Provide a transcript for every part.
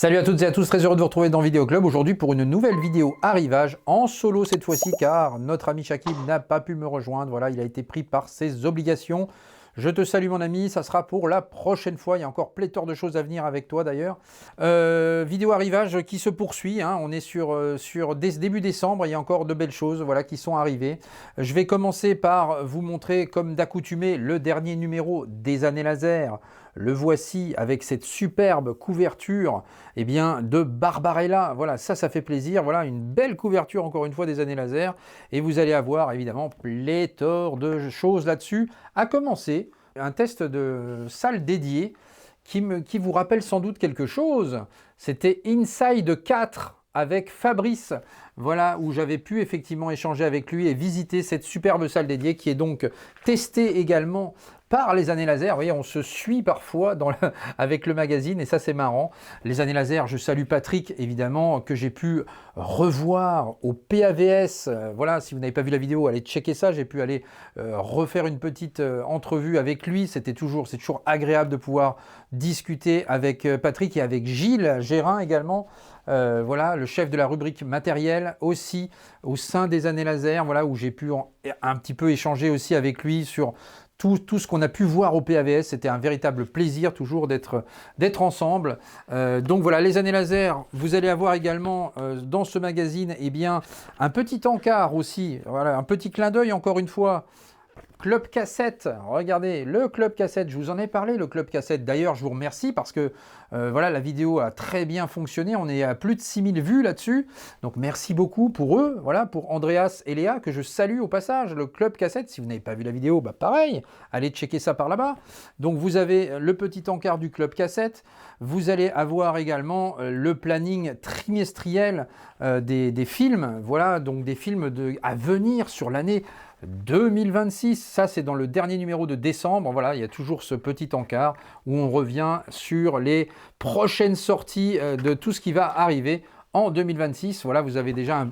Salut à toutes et à tous, très heureux de vous retrouver dans Vidéo Club aujourd'hui pour une nouvelle vidéo arrivage en solo cette fois-ci car notre ami Shakib n'a pas pu me rejoindre. Voilà, il a été pris par ses obligations. Je te salue mon ami, ça sera pour la prochaine fois. Il y a encore pléthore de choses à venir avec toi d'ailleurs. Vidéo arrivage qui se poursuit, hein. On est sur début décembre, il y a encore de belles choses voilà, qui sont arrivées. Je vais commencer par vous montrer comme d'accoutumé le dernier numéro des années laser. Le voici avec cette superbe couverture de Barbarella. Voilà, ça fait plaisir. Voilà, une belle couverture encore une fois des années laser. Et vous allez avoir évidemment pléthore de choses là-dessus. À commencer, un test de salle dédiée qui vous rappelle sans doute quelque chose. C'était Inside 4 avec Fabrice. Voilà, où j'avais pu effectivement échanger avec lui et visiter cette superbe salle dédiée qui est donc testée également par les années laser. Vous voyez, on se suit parfois avec le magazine et ça c'est marrant. Les années laser, je salue Patrick évidemment que j'ai pu revoir au PAVS. Voilà, si vous n'avez pas vu la vidéo, allez checker ça. J'ai pu aller refaire une petite entrevue avec lui. C'est toujours agréable de pouvoir discuter avec Patrick et avec Gilles Gérin également. Voilà, le chef de la rubrique matériel aussi au sein des années laser, voilà, où j'ai pu un petit peu échanger aussi avec lui sur tout ce qu'on a pu voir au PAVS. C'était un véritable plaisir toujours d'être ensemble. Donc voilà, les années laser, vous allez avoir également dans ce magazine un petit encart aussi, voilà, un petit clin d'œil encore une fois. Club Cassette, regardez, le Club Cassette, je vous en ai parlé, le Club Cassette. D'ailleurs, je vous remercie parce que voilà, la vidéo a très bien fonctionné. On est à plus de 6000 vues là-dessus. Donc, merci beaucoup pour eux, voilà, pour Andreas et Léa, que je salue au passage. Le Club Cassette, si vous n'avez pas vu la vidéo, bah pareil, allez checker ça par là-bas. Donc, vous avez le petit encart du Club Cassette. Vous allez avoir également le planning trimestriel des films. Voilà, donc des films à venir sur l'année 2026, ça c'est dans le dernier numéro de décembre. Voilà, il y a toujours ce petit encart où on revient sur les prochaines sorties de tout ce qui va arriver en 2026. Voilà, vous avez déjà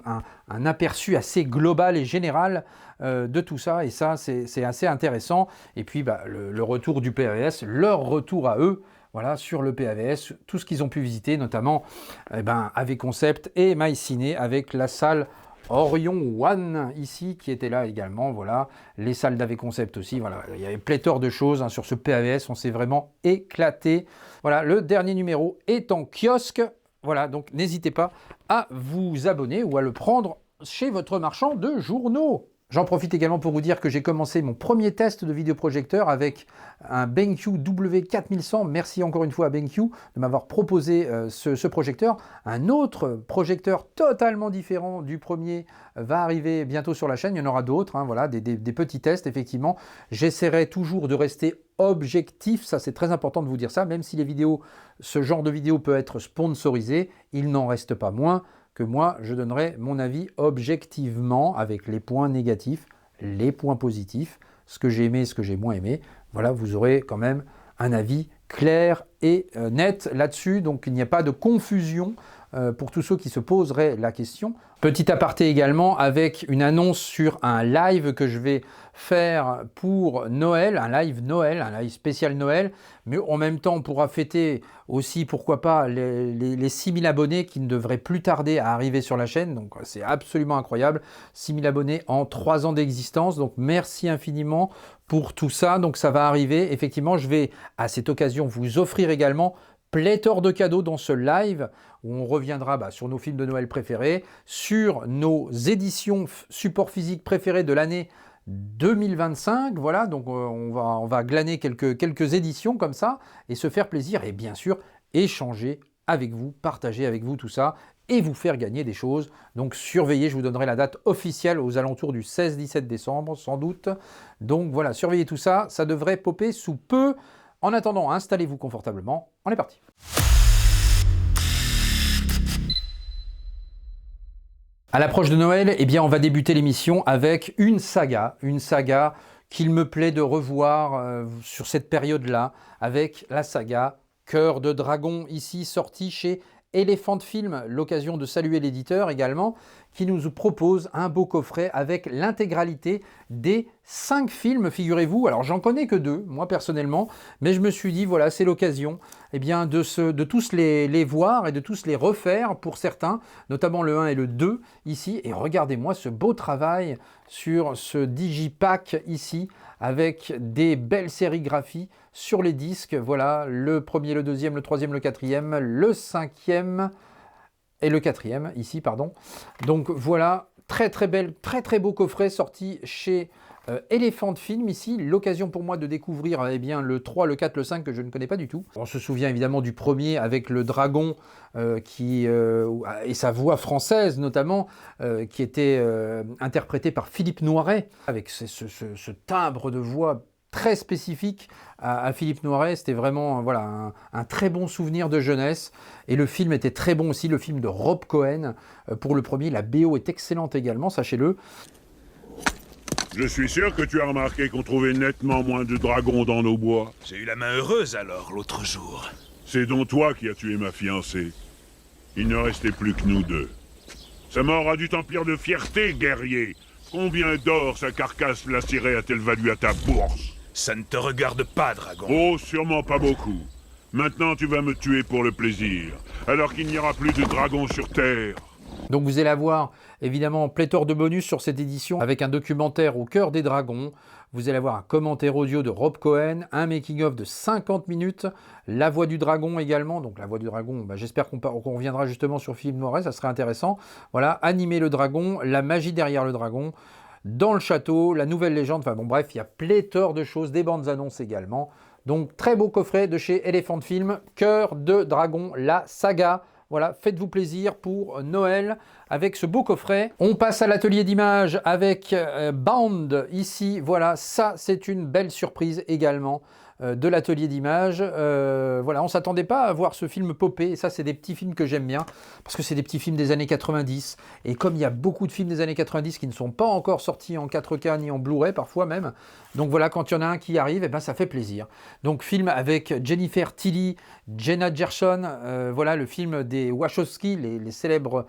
un aperçu assez global et général de tout ça, et ça c'est assez intéressant. Et puis le retour du PAVS, leur retour à eux. Voilà, sur le PAVS, tout ce qu'ils ont pu visiter, notamment AV Concept et MyCiné avec la salle Orion One ici qui était là également, voilà, les salles d'AV Concept aussi, voilà, il y avait pléthore de choses sur ce PAVS, on s'est vraiment éclaté. Voilà, le dernier numéro est en kiosque, voilà, donc n'hésitez pas à vous abonner ou à le prendre chez votre marchand de journaux. J'en profite également pour vous dire que j'ai commencé mon premier test de vidéoprojecteur avec un BenQ W4100. Merci encore une fois à BenQ de m'avoir proposé ce projecteur. Un autre projecteur totalement différent du premier va arriver bientôt sur la chaîne. Il y en aura d'autres, hein, voilà, des petits tests effectivement. J'essaierai toujours de rester objectif, ça c'est très important de vous dire ça, même si ce genre de vidéo peut être sponsorisé, il n'en reste pas moins que moi, je donnerai mon avis objectivement avec les points négatifs, les points positifs, ce que j'ai aimé, ce que j'ai moins aimé. Voilà, vous aurez quand même un avis clair et net là-dessus. Donc, il n'y a pas de confusion pour tous ceux qui se poseraient la question. Petit aparté également avec une annonce sur un live que je vais faire pour Noël, un live spécial Noël, mais en même temps on pourra fêter aussi, pourquoi pas, les 6000 abonnés qui ne devraient plus tarder à arriver sur la chaîne, donc c'est absolument incroyable, 6000 abonnés en 3 ans d'existence, donc merci infiniment pour tout ça. Donc ça va arriver, effectivement je vais à cette occasion vous offrir également pléthore de cadeaux dans ce live où on reviendra sur nos films de Noël préférés, sur nos éditions support physique préférées de l'année 2025. Voilà, donc on va glaner quelques éditions comme ça et se faire plaisir et bien sûr échanger avec vous, partager avec vous tout ça et vous faire gagner des choses. Donc surveillez, je vous donnerai la date officielle aux alentours du 16-17 décembre sans doute. Donc voilà, surveillez tout ça, ça devrait popper sous peu. En attendant, installez-vous confortablement, on est parti. À l'approche de Noël, on va débuter l'émission avec une saga qu'il me plaît de revoir sur cette période-là, avec la saga Cœur de Dragon, ici sortie chez Elephant Film, l'occasion de saluer l'éditeur également, qui nous propose un beau coffret avec l'intégralité des 5 films, figurez-vous. Alors j'en connais que 2, moi personnellement, mais je me suis dit, voilà, c'est l'occasion eh bien, de tous les voir et de tous les refaire pour certains, notamment le 1 et le 2 ici. Et regardez-moi ce beau travail sur ce digipack ici, avec des belles sérigraphies sur les disques. Voilà, le premier, le deuxième, le troisième, le quatrième, le cinquième et le quatrième ici, pardon. Donc voilà, très belle, très beau coffret sorti chez Elephant Film ici. L'occasion pour moi de découvrir eh bien, le 3, le 4, le 5 que je ne connais pas du tout. On se souvient évidemment du premier avec le dragon et sa voix française notamment, qui était interprétée par Philippe Noiret, avec ce timbre de voix très spécifique à Philippe Noiret. C'était vraiment voilà, un très bon souvenir de jeunesse. Et le film était très bon aussi, le film de Rob Cohen. Pour le premier, la BO est excellente également, sachez-le. Je suis sûr que tu as remarqué qu'on trouvait nettement moins de dragons dans nos bois. J'ai eu la main heureuse alors, l'autre jour. C'est donc toi qui as tué ma fiancée. Il ne restait plus que nous deux. Sa mort a dû t'emplir de fierté, guerrier. Combien d'or sa carcasse lacérée a-t-elle valu à ta bourse? Ça ne te regarde pas, dragon. Oh, sûrement pas beaucoup. Maintenant, tu vas me tuer pour le plaisir, alors qu'il n'y aura plus de dragons sur Terre. Donc vous allez avoir évidemment pléthore de bonus sur cette édition, avec un documentaire au cœur des dragons. Vous allez avoir un commentaire audio de Rob Cohen, un making-of de 50 minutes, la voix du dragon également. Donc la voix du dragon, j'espère qu'on reviendra justement sur Philippe Noiret, ça serait intéressant. Voilà, animer le dragon, la magie derrière le dragon, dans le château, la nouvelle légende, enfin bon bref, il y a pléthore de choses, des bandes annonces également. Donc très beau coffret de chez Elephant Film, Cœur de Dragon, la saga. Voilà, faites-vous plaisir pour Noël avec ce beau coffret. On passe à l'atelier d'image avec Bound ici. Voilà, ça c'est une belle surprise également de l'atelier d'image. Voilà, on ne s'attendait pas à voir ce film popper. Et ça, c'est des petits films que j'aime bien parce que c'est des petits films des années 90. Et comme il y a beaucoup de films des années 90 qui ne sont pas encore sortis en 4K ni en Blu-ray parfois même. Donc voilà, quand il y en a un qui arrive, eh ben, ça fait plaisir. Donc film avec Jennifer Tilly, Jenna Gershon. Voilà, le film des Wachowski, les célèbres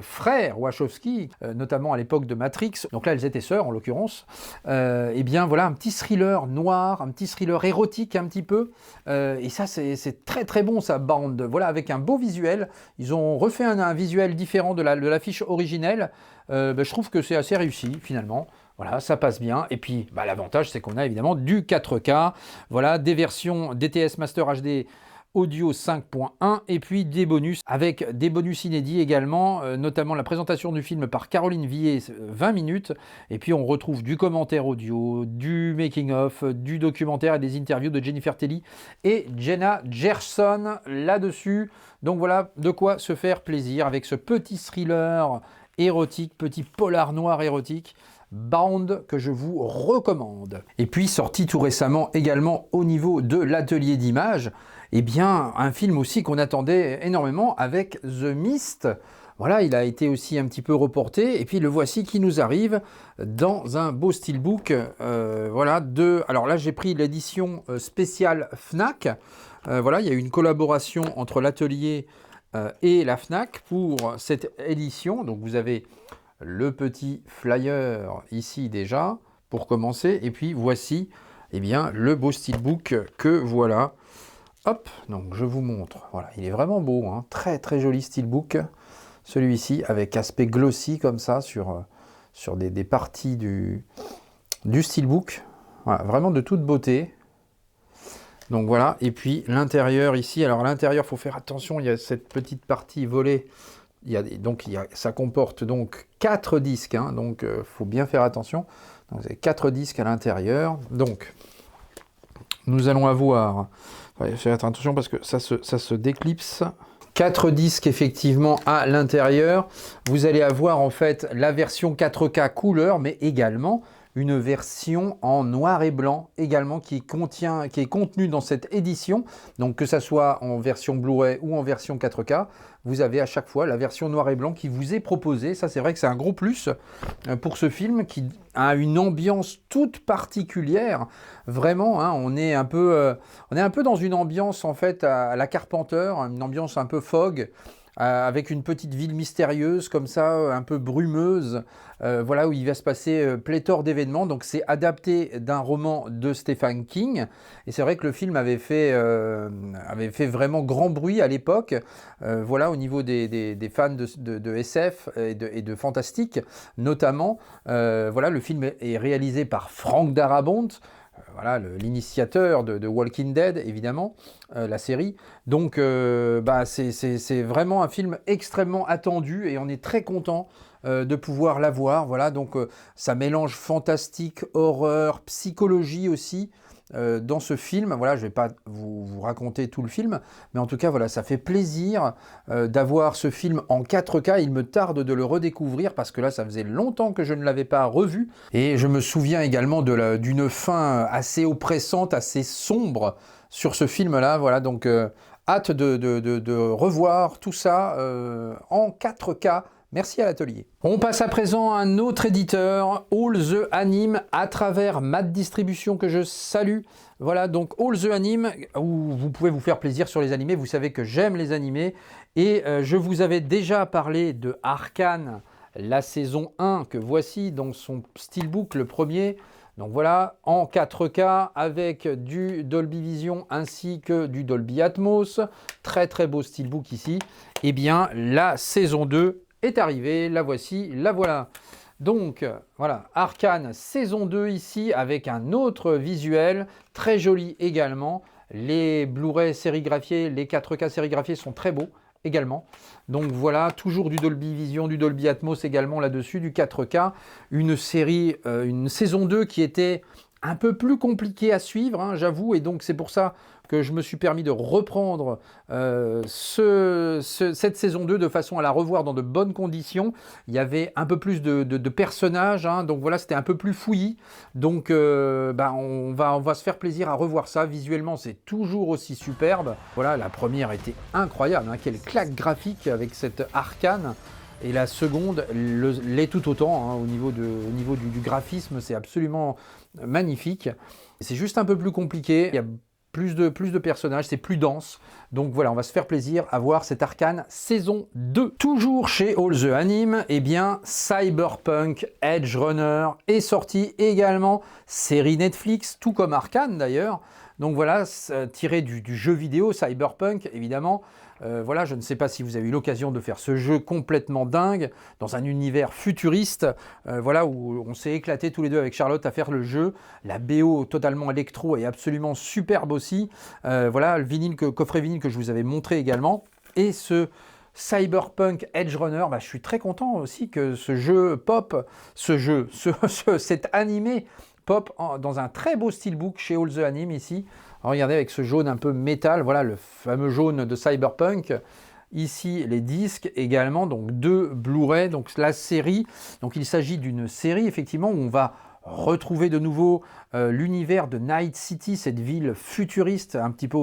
frères Wachowski, notamment à l'époque de Matrix, donc là elles étaient sœurs en l'occurrence, et bien voilà un petit thriller noir, un petit thriller érotique un petit peu, et ça c'est très bon ça, Bound, voilà avec un beau visuel, ils ont refait un visuel différent de l'affiche originelle, je trouve que c'est assez réussi finalement. Voilà, ça passe bien. Et puis, l'avantage, c'est qu'on a évidemment du 4K. Voilà, des versions DTS Master HD Audio 5.1 et puis des bonus avec des bonus inédits également, notamment la présentation du film par Caroline Villet, 20 minutes, et puis on retrouve du commentaire audio, du making-of, du documentaire et des interviews de Jennifer Tilly et Jenna Gershon là-dessus. Donc voilà de quoi se faire plaisir avec ce petit thriller érotique, petit polar noir érotique, Bound, que je vous recommande. Et puis sorti tout récemment également au niveau de l'atelier d'image, eh bien un film aussi qu'on attendait énormément avec The Mist. Voilà, il a été aussi un petit peu reporté et puis le voici qui nous arrive dans un beau steelbook. Voilà, alors là j'ai pris l'édition spéciale Fnac. Voilà, il y a eu une collaboration entre l'atelier et la Fnac pour cette édition. Donc vous avez le petit flyer ici déjà pour commencer et puis voici eh bien le beau steelbook que voilà. Hop, donc je vous montre. Voilà, il est vraiment beau, hein. Très joli steelbook, celui-ci avec aspect glossy comme ça sur des parties du steelbook. Voilà, vraiment de toute beauté. Donc voilà, et puis l'intérieur ici. Alors à l'intérieur, il faut faire attention, il y a cette petite partie volée. Ça comporte donc 4 disques, hein, donc faut bien faire attention. Donc vous avez 4 disques à l'intérieur. Donc nous allons avoir, faire attention parce que ça se déclipse. 4 disques effectivement à l'intérieur. Vous allez avoir en fait la version 4K couleur, mais également une version en noir et blanc également qui est contenue dans cette édition. Donc que ça soit en version Blu-ray ou en version 4K, vous avez à chaque fois la version noir et blanc qui vous est proposée. Ça, c'est vrai que c'est un gros plus pour ce film qui a une ambiance toute particulière. Vraiment, hein, on est un peu dans une ambiance en fait à la Carpenter, une ambiance un peu fog, avec une petite ville mystérieuse comme ça, un peu brumeuse, voilà, où il va se passer pléthore d'événements. Donc c'est adapté d'un roman de Stephen King, et c'est vrai que le film avait fait vraiment grand bruit à l'époque, voilà, au niveau des fans de SF et de fantastique notamment. Voilà, le film est réalisé par Frank Darabont, voilà, l'initiateur de Walking Dead, évidemment, la série. Donc, c'est vraiment un film extrêmement attendu et on est très content de pouvoir l'avoir. Voilà, donc ça mélange fantastique, horreur, psychologie aussi. Dans ce film, voilà, je ne vais pas vous raconter tout le film, mais en tout cas, voilà, ça fait plaisir d'avoir ce film en 4K. Il me tarde de le redécouvrir parce que là, ça faisait longtemps que je ne l'avais pas revu. Et je me souviens également d'une fin assez oppressante, assez sombre sur ce film-là. Voilà, donc hâte de revoir tout ça en 4K. Merci à l'atelier. On passe à présent à un autre éditeur, All the Anime, à travers Mad Distribution, que je salue. Voilà, donc All the Anime, où vous pouvez vous faire plaisir sur les animés. Vous savez que j'aime les animés. Et je vous avais déjà parlé de Arcane, la saison 1, que voici dans son steelbook, le premier. Donc voilà, en 4K avec du Dolby Vision ainsi que du Dolby Atmos. Très très beau steelbook ici. Eh bien, la saison 2 est arrivée, la voici, la voilà. Donc voilà, Arcane saison 2 ici avec un autre visuel, très joli également. Les Blu-ray sérigraphiés, les 4K sérigraphiés sont très beaux également. Donc voilà, toujours du Dolby Vision, du Dolby Atmos également là-dessus, du 4K. Une série, une saison 2 qui était un peu plus compliquée à suivre, hein, j'avoue, et donc c'est pour ça que je me suis permis de reprendre cette saison 2 de façon à la revoir dans de bonnes conditions. Il y avait un peu plus de personnages, hein, donc voilà, c'était un peu plus fouillis. Donc on va se faire plaisir à revoir ça. Visuellement, c'est toujours aussi superbe. Voilà, la première était incroyable, hein, quelle claque graphique avec cette Arcane. Et la seconde l'est tout autant, hein, au niveau du graphisme, c'est absolument magnifique. C'est juste un peu plus compliqué, il y a plus de personnages, c'est plus dense. Donc voilà, on va se faire plaisir à voir cette Arcane saison 2. Toujours chez All the Anime, eh bien Cyberpunk Edge Runner est sorti également, série Netflix, tout comme Arcane d'ailleurs. Donc voilà, tiré du jeu vidéo Cyberpunk, évidemment. Voilà, je ne sais pas si vous avez eu l'occasion de faire ce jeu complètement dingue, dans un univers futuriste, voilà, où on s'est éclaté tous les deux avec Charlotte à faire le jeu. La BO totalement électro est absolument superbe aussi. Voilà, le coffret vinyle que je vous avais montré également. Et ce Cyberpunk Edge Runner, je suis très content aussi que ce jeu pop, cet animé pop dans un très beau steelbook chez All the Anime ici. Regardez avec ce jaune un peu métal, voilà le fameux jaune de Cyberpunk. Ici les disques également, donc 2 Blu-ray, donc la série. Donc il s'agit d'une série effectivement où on va retrouver de nouveau l'univers de Night City, cette ville futuriste, un petit peu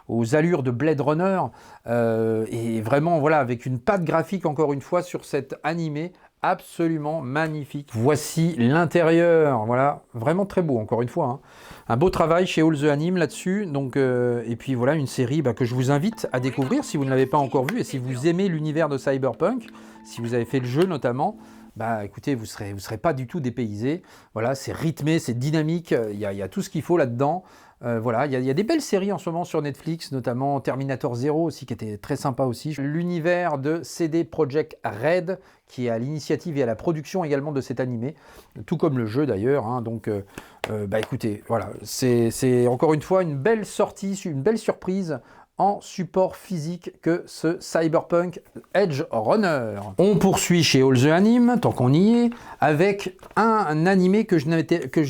aux allures de Blade Runner, et vraiment voilà avec une patte graphique encore une fois sur cet animé absolument magnifique. Voici l'intérieur, voilà, vraiment très beau encore une fois, hein. Un beau travail chez All the Anime là-dessus, donc et puis voilà une série que je vous invite à découvrir si vous ne l'avez pas encore vue et si vous aimez l'univers de Cyberpunk, si vous avez fait le jeu notamment. Écoutez, vous serez pas du tout dépaysé. Voilà, c'est rythmé, c'est dynamique, il y a tout ce qu'il faut là-dedans. Voilà, il y a des belles séries en ce moment sur Netflix, notamment Terminator Zero aussi, qui était très sympa aussi. L'univers de CD Projekt Red, qui est à l'initiative et à la production également de cet animé, tout comme le jeu d'ailleurs, hein. Donc, écoutez, voilà, c'est encore une fois une belle sortie, une belle surprise en support physique que ce Cyberpunk Edge Runner. On poursuit chez All the Anime, tant qu'on y est, avec un animé que je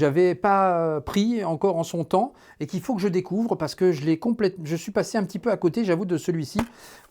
n'avais pas pris encore en son temps et qu'il faut que je découvre parce que je suis passé un petit peu à côté, j'avoue, de celui-ci.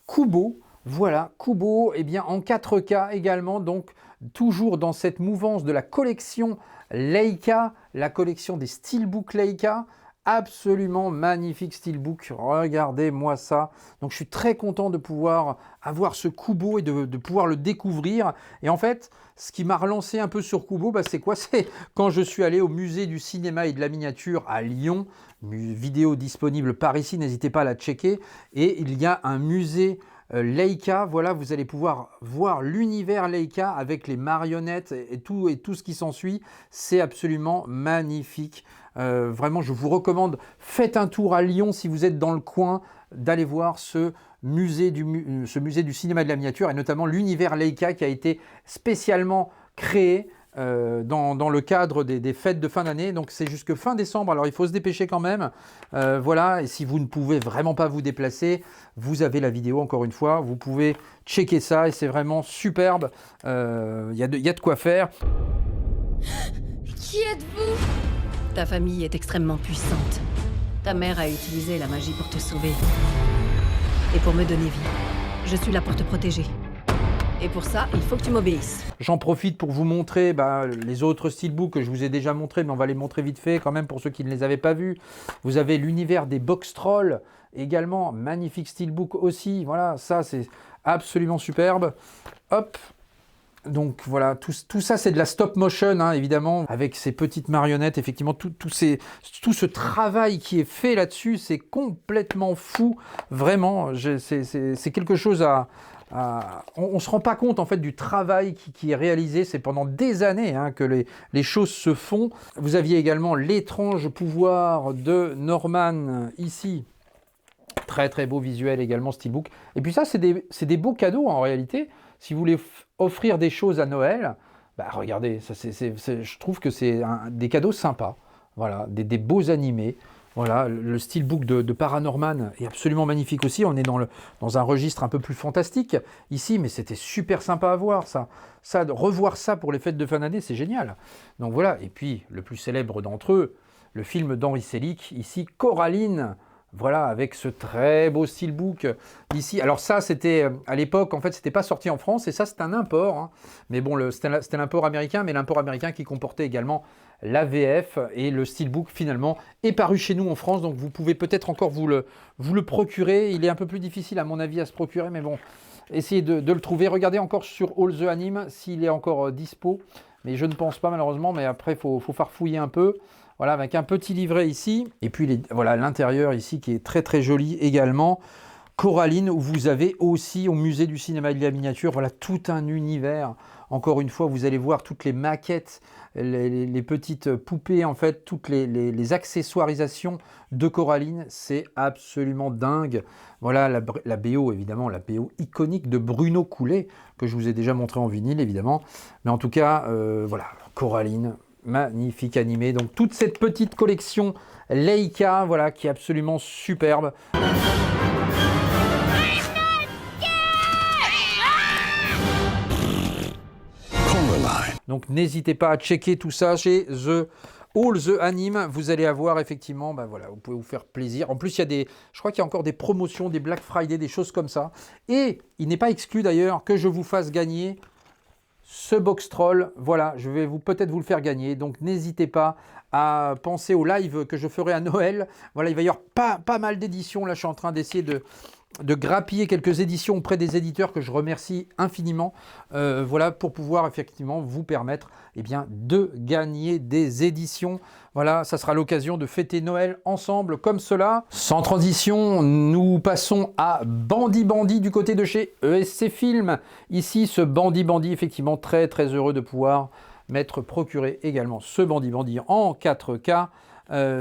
Kubo. Voilà, Kubo, eh bien en 4K également, donc toujours dans cette mouvance de la collection Leica, la collection des Steelbook Leica. Absolument magnifique steelbook, regardez-moi ça. Donc je suis très content de pouvoir avoir ce Kubo et de pouvoir le découvrir. Et en fait, ce qui m'a relancé un peu sur Kubo, c'est quoi? C'est quand je suis allé au musée du cinéma et de la miniature à Lyon, vidéo disponible par ici, n'hésitez pas à la checker. Et il y a un musée Leica, voilà, vous allez pouvoir voir l'univers Leica avec les marionnettes et tout ce qui s'ensuit. C'est absolument magnifique. Vraiment, je vous recommande, faites un tour à Lyon si vous êtes dans le coin, d'aller voir ce musée du cinéma et de la miniature et notamment l'univers Leica qui a été spécialement créé dans le cadre des fêtes de fin d'année. Donc c'est jusque fin décembre, alors il faut se dépêcher quand même. Voilà, et si vous ne pouvez vraiment pas vous déplacer, vous avez la vidéo encore une fois, vous pouvez checker ça et c'est vraiment superbe. Il y a de quoi faire. Qui êtes-vous? Ta famille est extrêmement puissante. Ta mère a utilisé la magie pour te sauver. Et pour me donner vie. Je suis là pour te protéger. Et pour ça, il faut que tu m'obéisses. J'en profite pour vous montrer les autres steelbooks que je vous ai déjà montrés, mais on va les montrer vite fait quand même pour ceux qui ne les avaient pas vus. Vous avez l'univers des Boxtrolls également, magnifique steelbook aussi. Voilà, ça c'est absolument superbe. Hop. Donc voilà, tout ça c'est de la stop motion, hein, évidemment, avec ces petites marionnettes, effectivement, tout ce travail qui est fait là-dessus, c'est complètement fou, vraiment, c'est quelque chose on ne se rend pas compte en fait du travail qui est réalisé, c'est pendant des années hein, que les choses se font. Vous aviez également l'étrange pouvoir de Norman ici, très très beau visuel également, steelbook. Et puis ça c'est des beaux cadeaux en réalité. Si vous voulez offrir des choses à Noël, regardez, je trouve que c'est des cadeaux sympas. Voilà, des beaux animés. Voilà, le steelbook de Paranorman est absolument magnifique aussi. On est dans un registre un peu plus fantastique ici, mais c'était super sympa à voir ça. Revoir ça pour les fêtes de fin d'année, c'est génial. Donc voilà, et puis le plus célèbre d'entre eux, le film d'Henri Selick, ici Coraline. Voilà, avec ce très beau steelbook ici. Alors ça, c'était à l'époque, en fait, c'était pas sorti en France, et ça, c'est un import. Hein. Mais bon, c'était l'import américain, mais l'import américain qui comportait également la VF, et le steelbook, finalement, est paru chez nous en France, donc vous pouvez peut-être encore vous le procurer. Il est un peu plus difficile, à mon avis, à se procurer, mais bon, essayez de le trouver. Regardez encore sur All the Anime, s'il est encore dispo, mais je ne pense pas, malheureusement, mais après, il faut farfouiller un peu. Voilà, avec un petit livret ici, et puis voilà l'intérieur ici qui est très très joli également. Coraline, où vous avez aussi au musée du cinéma et de la miniature, voilà tout un univers. Encore une fois, vous allez voir toutes les maquettes, les petites poupées, en fait, toutes les accessoirisations de Coraline, c'est absolument dingue. Voilà la BO, évidemment, la BO iconique de Bruno Coulet, que je vous ai déjà montré en vinyle, évidemment. Mais en tout cas, voilà, Coraline, magnifique animé. Donc toute cette petite collection Leica, voilà, qui est absolument superbe. Donc n'hésitez pas à checker tout ça chez All the Anime. Vous allez avoir effectivement, voilà, vous pouvez vous faire plaisir. En plus, je crois qu'il y a encore des promotions, des Black Friday, des choses comme ça. Et il n'est pas exclu d'ailleurs que je vous fasse gagner ce Boxtroll. Voilà, je vais peut-être vous le faire gagner. Donc n'hésitez pas à penser au live que je ferai à Noël. Voilà, il va y avoir pas mal d'éditions. Là, je suis en train d'essayer de grappiller quelques éditions auprès des éditeurs que je remercie infiniment, voilà, pour pouvoir effectivement vous permettre de gagner des éditions. Voilà, ça sera l'occasion de fêter Noël ensemble comme cela. Sans transition, nous passons à Bandit Bandit du côté de chez ESC Film. Ici, ce Bandit Bandit, effectivement très très heureux de pouvoir m'être procuré également ce Bandit Bandit en 4K.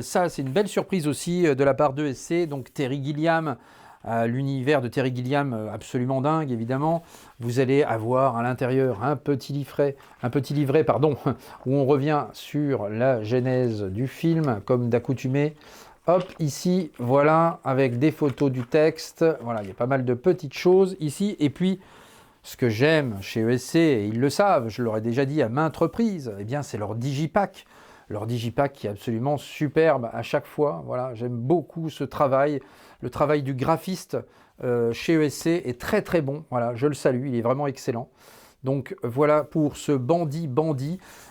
Ça, c'est une belle surprise aussi de la part d'ESC, donc Terry Gilliam. L'univers de Terry Gilliam absolument dingue, évidemment. Vous allez avoir à l'intérieur un petit livret, où on revient sur la genèse du film, comme d'accoutumé. Hop, ici, voilà, avec des photos du texte. Voilà, il y a pas mal de petites choses ici. Et puis, ce que j'aime chez ESC, et ils le savent, je leur ai déjà dit à maintes reprises, c'est leur digipack. Leur digipack qui est absolument superbe à chaque fois. Voilà, j'aime beaucoup ce travail. Le travail du graphiste chez ESC est très très bon. Voilà, je le salue, il est vraiment excellent. Donc voilà pour ce Bandit,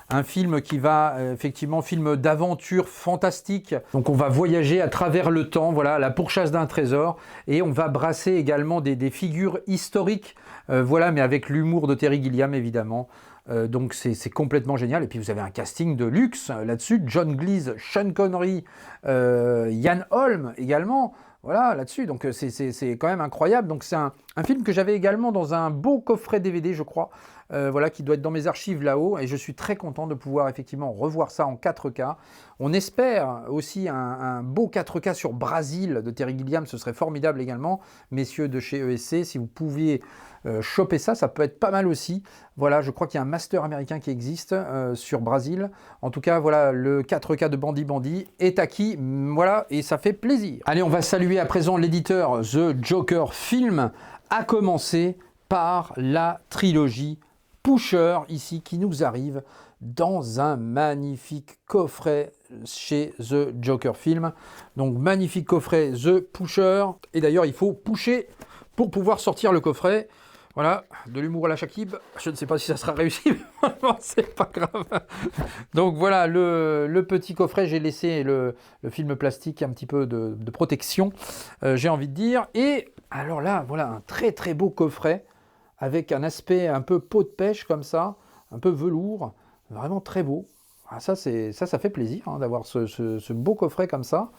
un film qui va effectivement, film d'aventure fantastique. Donc on va voyager à travers le temps, voilà, à la pourchasse d'un trésor, et on va brasser également des figures historiques, voilà, mais avec l'humour de Terry Gilliam évidemment. Donc c'est complètement génial. Et puis vous avez un casting de luxe là-dessus, John Cleese, Sean Connery, Ian Holm également. Voilà, là-dessus, donc c'est quand même incroyable. Donc c'est un film que j'avais également dans un beau coffret DVD, je crois, voilà, qui doit être dans mes archives là-haut, et je suis très content de pouvoir effectivement revoir ça en 4K. On espère aussi un beau 4K sur Brasil de Terry Gilliam, ce serait formidable également, messieurs de chez ESC, si vous pouviez choper ça, ça peut être pas mal aussi. Voilà, je crois qu'il y a un master américain qui existe sur Brasil. En tout cas, voilà, le 4K de Bandit est acquis, voilà, et ça fait plaisir. Allez, on va saluer à présent l'éditeur The Joker Film, à commencer par la trilogie Pusher, ici, qui nous arrive dans un magnifique coffret chez The Joker Film. Donc, magnifique coffret The Pusher. Et d'ailleurs, il faut pusher pour pouvoir sortir le coffret. Voilà, de l'humour à la Shakib. Je ne sais pas si ça sera réussi, mais c'est pas grave. Donc voilà, le petit coffret, j'ai laissé le film plastique, un petit peu de protection, j'ai envie de dire. Et alors là, voilà, un très très beau coffret, avec un aspect un peu peau de pêche comme ça, un peu velours, vraiment très beau. Ah, ça fait plaisir hein, d'avoir ce beau coffret comme ça.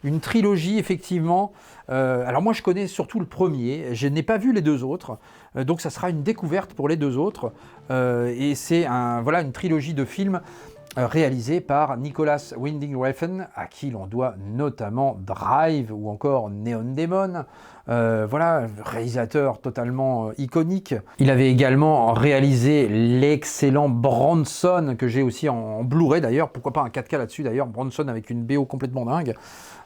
Une trilogie, effectivement. Alors moi, je connais surtout le premier. Je n'ai pas vu les deux autres. Donc, ça sera une découverte pour les deux autres. Et c'est voilà, une trilogie de films réalisée par Nicolas Winding Refn, à qui l'on doit notamment Drive ou encore Neon Demon. Voilà, réalisateur totalement iconique. Il avait également réalisé l'excellent Bronson, que j'ai aussi en Blu-ray d'ailleurs, pourquoi pas un 4K là-dessus d'ailleurs, Bronson avec une BO complètement dingue.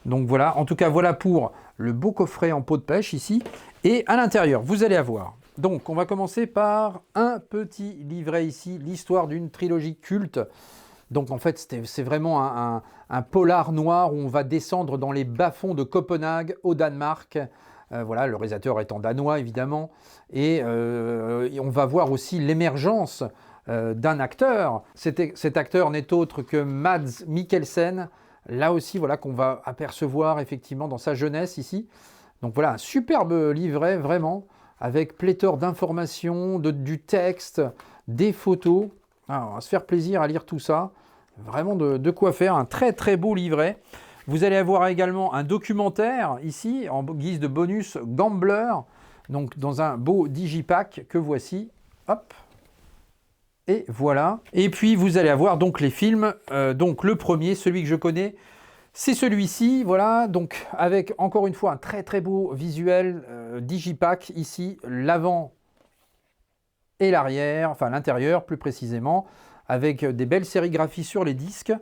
Donc voilà, en tout cas voilà pour le beau coffret en peau de pêche ici. Et à l'intérieur, vous allez avoir, donc on va commencer par un petit livret ici, l'histoire d'une trilogie culte. Donc en fait, c'est vraiment un polar noir où on va descendre dans les bas-fonds de Copenhague, au Danemark. Voilà, le réalisateur étant danois, évidemment. Et on va voir aussi l'émergence d'un acteur. Cet acteur n'est autre que Mads Mikkelsen. Là aussi, voilà, qu'on va apercevoir effectivement dans sa jeunesse ici. Donc voilà, un superbe livret, vraiment, avec pléthore d'informations, du texte, des photos. Alors, on va se faire plaisir à lire tout ça. Vraiment de quoi faire, un très très beau livret. Vous allez avoir également un documentaire ici, en guise de bonus Gambler, donc dans un beau digipack que voici. Hop. Et voilà. Et puis vous allez avoir donc les films. Donc le premier, celui que je connais, c'est celui-ci. Voilà, donc avec encore une fois un très très beau visuel digipack ici, l'avant et l'arrière, enfin l'intérieur plus précisément, avec des belles sérigraphies sur les disques.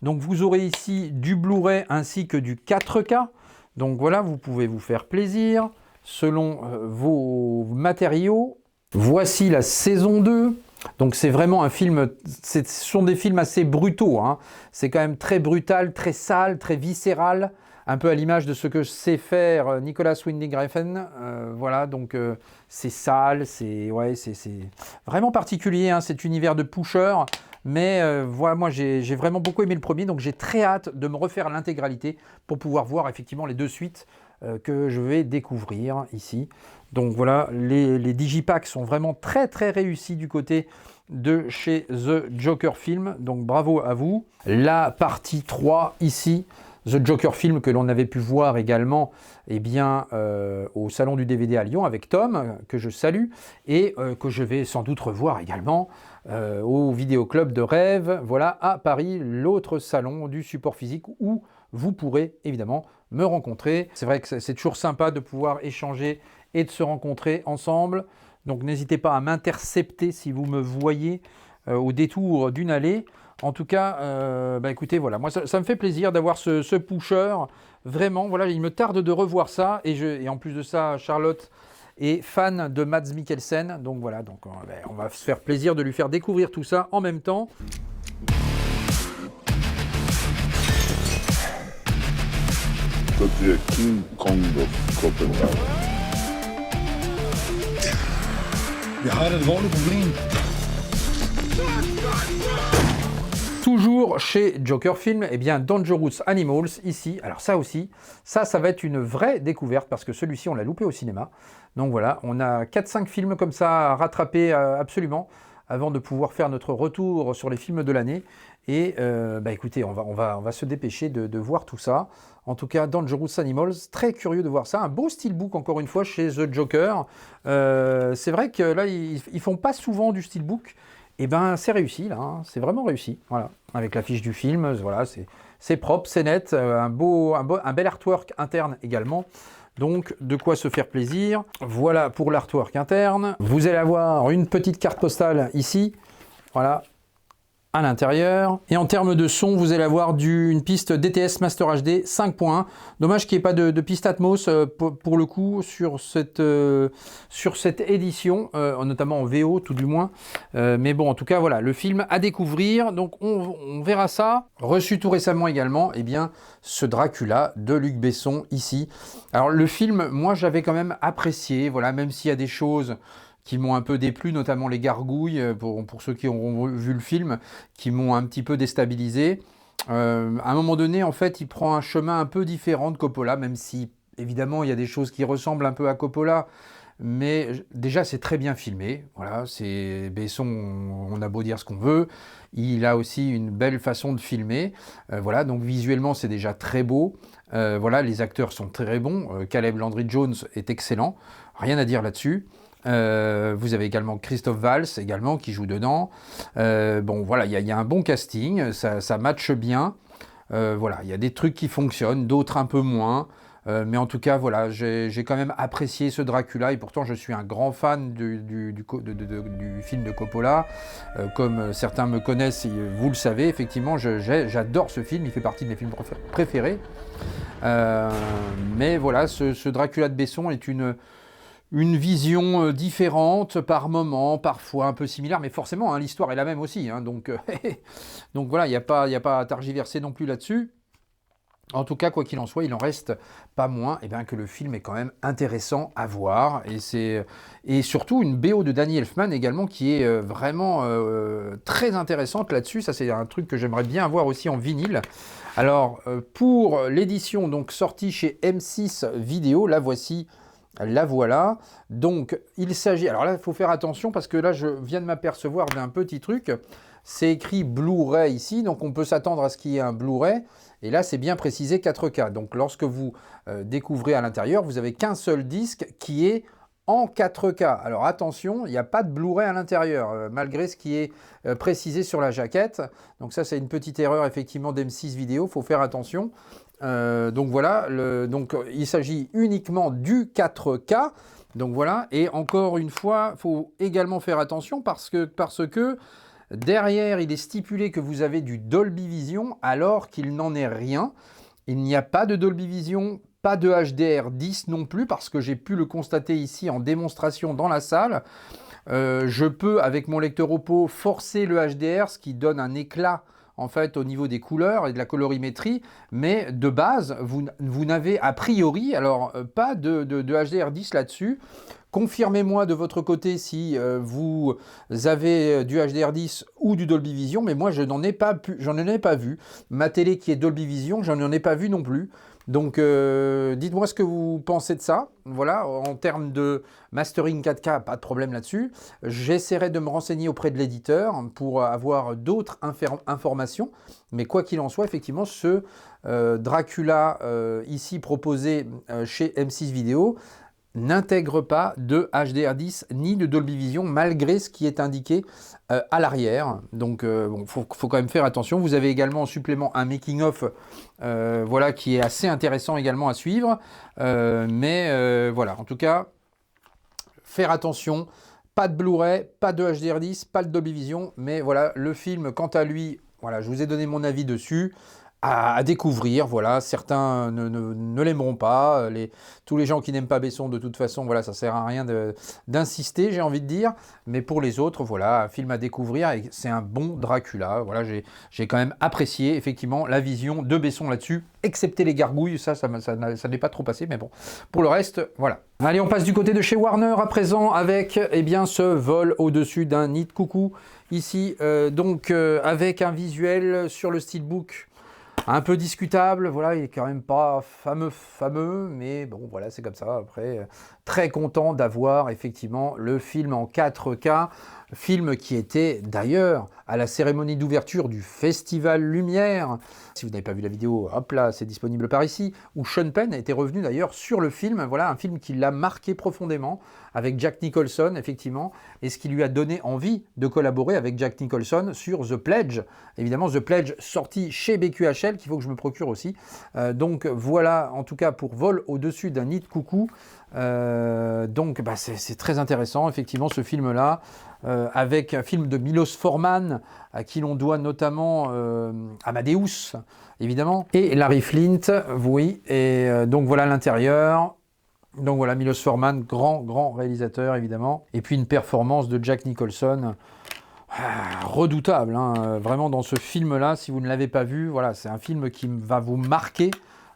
Donc vous aurez ici du Blu-ray ainsi que du 4K. Donc voilà, vous pouvez vous faire plaisir selon vos matériaux. Voici la saison 2. Donc c'est vraiment un film, ce sont des films assez brutaux. Hein. C'est quand même très brutal, très sale, très viscéral. Un peu à l'image de ce que sait faire Nicolas Winding Refn. Voilà, donc c'est sale, c'est vraiment particulier, hein, cet univers de Pusher. Mais voilà, moi j'ai vraiment beaucoup aimé le premier, donc j'ai très hâte de me refaire l'intégralité pour pouvoir voir effectivement les deux suites que je vais découvrir ici. Donc voilà, les digipacks sont vraiment très très réussis du côté de chez The Joker Film, donc bravo à vous. La partie 3 ici, The Joker Film, que l'on avait pu voir également au Salon du DVD à Lyon avec Tom, que je salue, et que je vais sans doute revoir également au Vidéoclub de Rêve, voilà, à Paris, l'autre salon du support physique où vous pourrez évidemment me rencontrer. C'est vrai que c'est toujours sympa de pouvoir échanger et de se rencontrer ensemble. Donc n'hésitez pas à m'intercepter si vous me voyez au détour d'une allée. En tout cas, écoutez, voilà, moi ça me fait plaisir d'avoir ce Pusher. Vraiment, voilà, il me tarde de revoir ça. Et en plus de ça, Charlotte est fan de Mads Mikkelsen. Donc voilà, donc, on va se faire plaisir de lui faire découvrir tout ça en même temps. The King Kong of Copenhagen. Je hadden het wonderlijke vriend. Toujours chez Joker Film, eh bien Dangerous Animals, ici, alors ça aussi, ça va être une vraie découverte parce que celui-ci on l'a loupé au cinéma. Donc voilà, on a 4-5 films comme ça à rattraper absolument avant de pouvoir faire notre retour sur les films de l'année. Et bah écoutez, on va se dépêcher de voir tout ça. En tout cas, Dangerous Animals, très curieux de voir ça. Un beau steelbook encore une fois chez The Joker. C'est vrai que là, ils font pas souvent du steelbook. Et ben c'est réussi là, hein. C'est vraiment réussi. Voilà, avec l'affiche du film, voilà, c'est propre, c'est net, un bel artwork interne également. Donc de quoi se faire plaisir. Voilà pour l'artwork interne. Vous allez avoir une petite carte postale ici, voilà, à l'intérieur. Et en termes de son, vous allez avoir une piste DTS Master HD 5.1. Dommage qu'il n'y ait pas de piste Atmos pour le coup sur cette édition, notamment en VO tout du moins. Mais bon, en tout cas, voilà, le film à découvrir. Donc on verra ça. Reçu tout récemment également, eh bien, ce Dracula de Luc Besson ici. Alors le film, moi j'avais quand même apprécié, voilà, même s'il y a des choses qui m'ont un peu déplu, notamment les gargouilles, pour ceux qui auront vu le film, qui m'ont un petit peu déstabilisé. À un moment donné, en fait, il prend un chemin un peu différent de Coppola, même si, évidemment, il y a des choses qui ressemblent un peu à Coppola, mais déjà, c'est très bien filmé. Voilà, c'est Besson, on a beau dire ce qu'on veut, il a aussi une belle façon de filmer. Voilà, donc visuellement, c'est déjà très beau. Voilà, les acteurs sont très bons. Caleb Landry Jones est excellent, rien à dire là-dessus. Vous avez également Christophe Valls également qui joue dedans. Bon voilà, il y a un bon casting, ça matche bien. Voilà, il y a des trucs qui fonctionnent, d'autres un peu moins. Mais en tout cas, voilà, j'ai quand même apprécié ce Dracula et pourtant je suis un grand fan du film de Coppola. Comme certains me connaissent, vous le savez, effectivement, j'adore ce film, il fait partie de mes films préférés. Mais voilà, ce Dracula de Besson est une vision différente par moment, parfois un peu similaire, mais forcément, hein, l'histoire est la même aussi. Hein, donc voilà, il n'y a pas à tergiverser non plus là-dessus. En tout cas, quoi qu'il en soit, il en reste pas moins eh bien, que le film est quand même intéressant à voir. Et surtout une BO de Danny Elfman également qui est vraiment très intéressante là-dessus. Ça, c'est un truc que j'aimerais bien avoir aussi en vinyle. Alors, pour l'édition donc sortie chez M6 Vidéo, la voici. La voilà, donc il s'agit, alors là il faut faire attention parce que là je viens de m'apercevoir d'un petit truc, c'est écrit Blu-ray ici, donc on peut s'attendre à ce qu'il y ait un Blu-ray, et là c'est bien précisé 4K, donc lorsque vous découvrez à l'intérieur, vous n'avez qu'un seul disque qui est en 4K, alors attention, il n'y a pas de Blu-ray à l'intérieur, malgré ce qui est précisé sur la jaquette, donc ça c'est une petite erreur effectivement d'M6 Vidéo, il faut faire attention. Donc voilà, donc il s'agit uniquement du 4K. Donc voilà, et encore une fois, il faut également faire attention parce que derrière, il est stipulé que vous avez du Dolby Vision alors qu'il n'en est rien. Il n'y a pas de Dolby Vision, pas de HDR10 non plus parce que j'ai pu le constater ici en démonstration dans la salle. Je peux, avec mon lecteur Oppo, forcer le HDR, ce qui donne un éclat en fait au niveau des couleurs et de la colorimétrie, mais de base, vous n'avez a priori, alors pas de HDR10 là-dessus. Confirmez-moi de votre côté si vous avez du HDR10 ou du Dolby Vision, mais moi je n'en ai pas vu. Ma télé qui est Dolby Vision, je n'en ai pas vu non plus. Donc dites-moi ce que vous pensez de ça. Voilà, en termes de mastering 4K, pas de problème là-dessus. J'essaierai de me renseigner auprès de l'éditeur pour avoir d'autres informations. Mais quoi qu'il en soit, effectivement, ce Dracula ici proposé chez M6 Vidéo n'intègre pas de HDR10 ni de Dolby Vision malgré ce qui est indiqué à l'arrière. Donc bon, faut quand même faire attention. Vous avez également en supplément un making-of voilà, qui est assez intéressant également à suivre. Mais voilà, en tout cas, faire attention. Pas de Blu-ray, pas de HDR10, pas de Dolby Vision. Mais voilà, le film, quant à lui, voilà, je vous ai donné mon avis dessus. à découvrir. Voilà, certains ne l'aimeront pas. Tous les gens qui n'aiment pas Besson, de toute façon, voilà, ça sert à rien d'insister, j'ai envie de dire. Mais pour les autres, voilà, un film à découvrir et c'est un bon Dracula. Voilà, j'ai quand même apprécié effectivement la vision de Besson là-dessus, excepté les gargouilles, ça n'est pas trop passé, mais bon. Pour le reste, voilà. Allez, on passe du côté de chez Warner à présent avec eh bien, ce vol au-dessus d'un nid de coucou. Ici, avec un visuel sur le steelbook un peu discutable, voilà, il est quand même pas fameux, mais bon, voilà, c'est comme ça. Après, très content d'avoir effectivement le film en 4K, film qui était d'ailleurs à la cérémonie d'ouverture du Festival Lumière. Si vous n'avez pas vu la vidéo, hop là, c'est disponible par ici, où Sean Penn était revenu d'ailleurs sur le film, voilà, un film qui l'a marqué profondément, avec Jack Nicholson, effectivement, et ce qui lui a donné envie de collaborer avec Jack Nicholson sur The Pledge. Évidemment, The Pledge sorti chez BQHL, qu'il faut que je me procure aussi. Donc voilà, en tout cas, pour Vol au-dessus d'un nid de coucou. C'est très intéressant, effectivement, ce film-là, avec un film de Milos Forman, à qui l'on doit notamment Amadeus, évidemment, et Larry Flint, oui, et donc voilà l'intérieur. Donc voilà, Milos Forman, grand réalisateur, évidemment. Et puis une performance de Jack Nicholson redoutable, hein, vraiment dans ce film-là, si vous ne l'avez pas vu, voilà, c'est un film qui va vous marquer,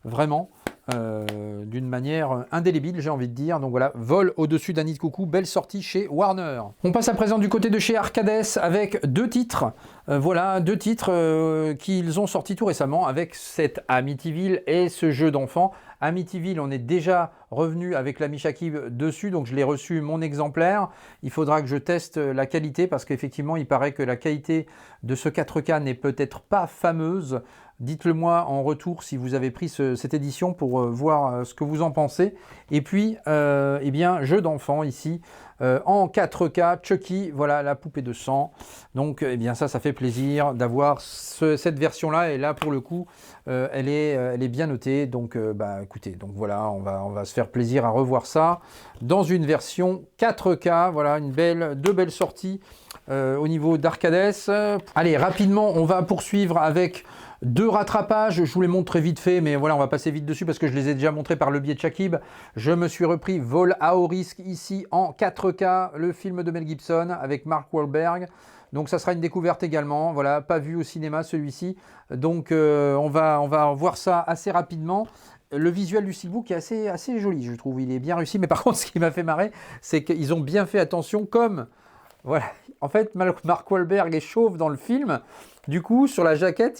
vraiment, d'une manière indélébile, j'ai envie de dire. Donc voilà, Vol au-dessus d'un nid de coucou, belle sortie chez Warner. On passe à présent du côté de chez Arcades avec deux titres. Voilà, deux titres qu'ils ont sortis tout récemment avec cette Amityville et ce jeu d'enfant. Amityville, on est déjà revenu avec l'ami Shakib dessus, donc je l'ai reçu mon exemplaire. Il faudra que je teste la qualité parce qu'effectivement, il paraît que la qualité de ce 4K n'est peut-être pas fameuse. Dites-le moi en retour si vous avez pris cette édition pour voir ce que vous en pensez. Et puis, eh bien, jeu d'enfant ici, en 4K, Chucky, voilà la poupée de sang. Donc, eh bien, ça fait plaisir d'avoir cette version-là. Et là, pour le coup, elle est bien notée. Donc, écoutez, donc voilà, on va se faire plaisir à revoir ça dans une version 4K. Voilà, deux belles sorties au niveau d'Arcades. Allez, rapidement, on va poursuivre avec deux rattrapages. Je vous les montre très vite fait, mais voilà, on va passer vite dessus parce que je les ai déjà montrés par le biais de Shakib. Je me suis repris Vol à haut risque ici en 4K, le film de Mel Gibson avec Mark Wahlberg. Donc ça sera une découverte également, voilà, pas vu au cinéma celui-ci. Donc on va voir ça assez rapidement. Le visuel du steelbook est assez joli, je trouve, il est bien réussi. Mais par contre, ce qui m'a fait marrer, c'est qu'ils ont bien fait attention comme... Voilà, en fait, Mark Wahlberg est chauve dans le film. Du coup, sur la jaquette,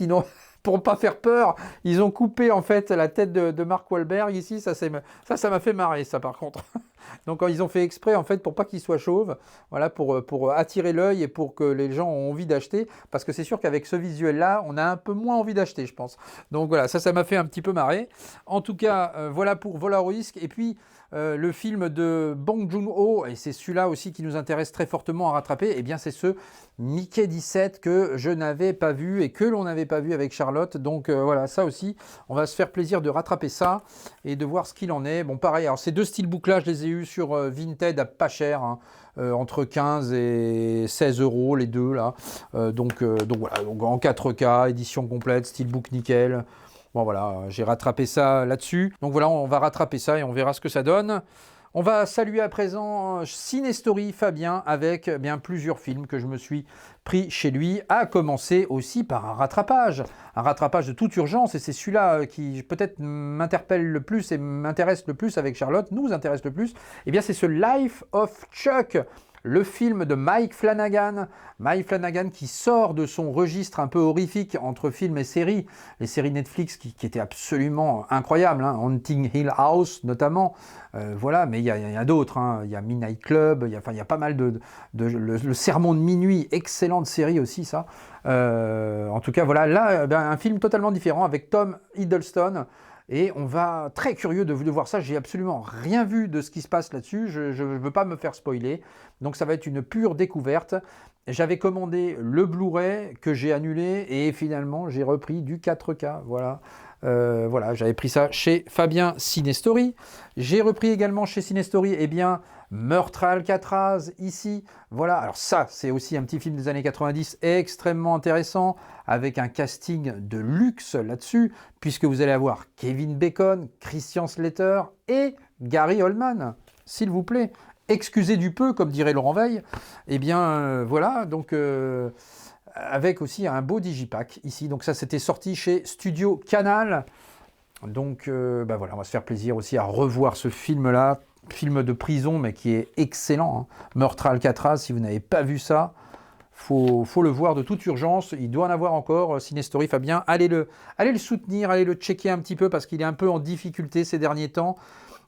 pour pas faire peur, ils ont coupé en fait la tête de Mark Wahlberg ici. Ça m'a fait marrer, ça par contre. Donc ils ont fait exprès en fait pour pas qu'il soit chauve, voilà, pour attirer l'œil et pour que les gens ont envie d'acheter. Parce que c'est sûr qu'avec ce visuel-là, on a un peu moins envie d'acheter, je pense. Donc voilà, ça m'a fait un petit peu marrer. En tout cas, voilà pour Vol à haut risque. Et puis le film de Bong Joon-ho, et c'est celui-là aussi qui nous intéresse très fortement à rattraper, et bien c'est ce Mickey 17 que je n'avais pas vu et que l'on n'avait pas vu avec Charlotte. Donc voilà, ça aussi, on va se faire plaisir de rattraper ça et de voir ce qu'il en est. Bon, pareil, alors ces deux steelbooks-là, je les ai eus sur Vinted à pas cher, hein, entre 15 et 16 euros les deux là. Donc voilà, donc en 4K, édition complète, steelbook nickel. Bon voilà, j'ai rattrapé ça là-dessus. Donc voilà, on va rattraper ça et on verra ce que ça donne. On va saluer à présent Cinestory Fabien avec bien plusieurs films que je me suis pris chez lui, à commencer aussi par un rattrapage de toute urgence, et c'est celui-là qui peut-être m'interpelle le plus et m'intéresse le plus avec Charlotte, nous intéresse le plus, et bien c'est ce Life of Chuck, le film de Mike Flanagan qui sort de son registre un peu horrifique entre films et séries, les séries Netflix qui étaient absolument incroyables, hein, Haunting Hill House notamment, voilà, mais il y a d'autres, hein, il y a Midnight Club, il y a pas mal le Sermon de minuit, excellente série aussi ça, en tout cas voilà, là un film totalement différent avec Tom Hiddleston. Et on va, très curieux de voir ça, j'ai absolument rien vu de ce qui se passe là-dessus, je ne veux pas me faire spoiler, donc ça va être une pure découverte. J'avais commandé le Blu-ray que j'ai annulé et finalement j'ai repris du 4K, voilà. Voilà, j'avais pris ça chez Fabien Cinestory. J'ai repris également chez Cinestory, eh bien, Meurtre à Alcatraz, ici. Voilà, alors ça, c'est aussi un petit film des années 90 extrêmement intéressant, avec un casting de luxe là-dessus, puisque vous allez avoir Kevin Bacon, Christian Slater et Gary Oldman, s'il vous plaît. Excusez du peu, comme dirait Laurent Veil. Eh bien, voilà, donc... avec aussi un beau digipack ici. Donc ça, c'était sorti chez Studio Canal. Donc voilà, on va se faire plaisir aussi à revoir ce film-là. Film de prison, mais qui est excellent. Hein. Meurtre à Alcatraz, si vous n'avez pas vu ça, faut le voir de toute urgence. Il doit en avoir encore. Cinestory, Fabien, allez le soutenir, allez le checker un petit peu, parce qu'il est un peu en difficulté ces derniers temps.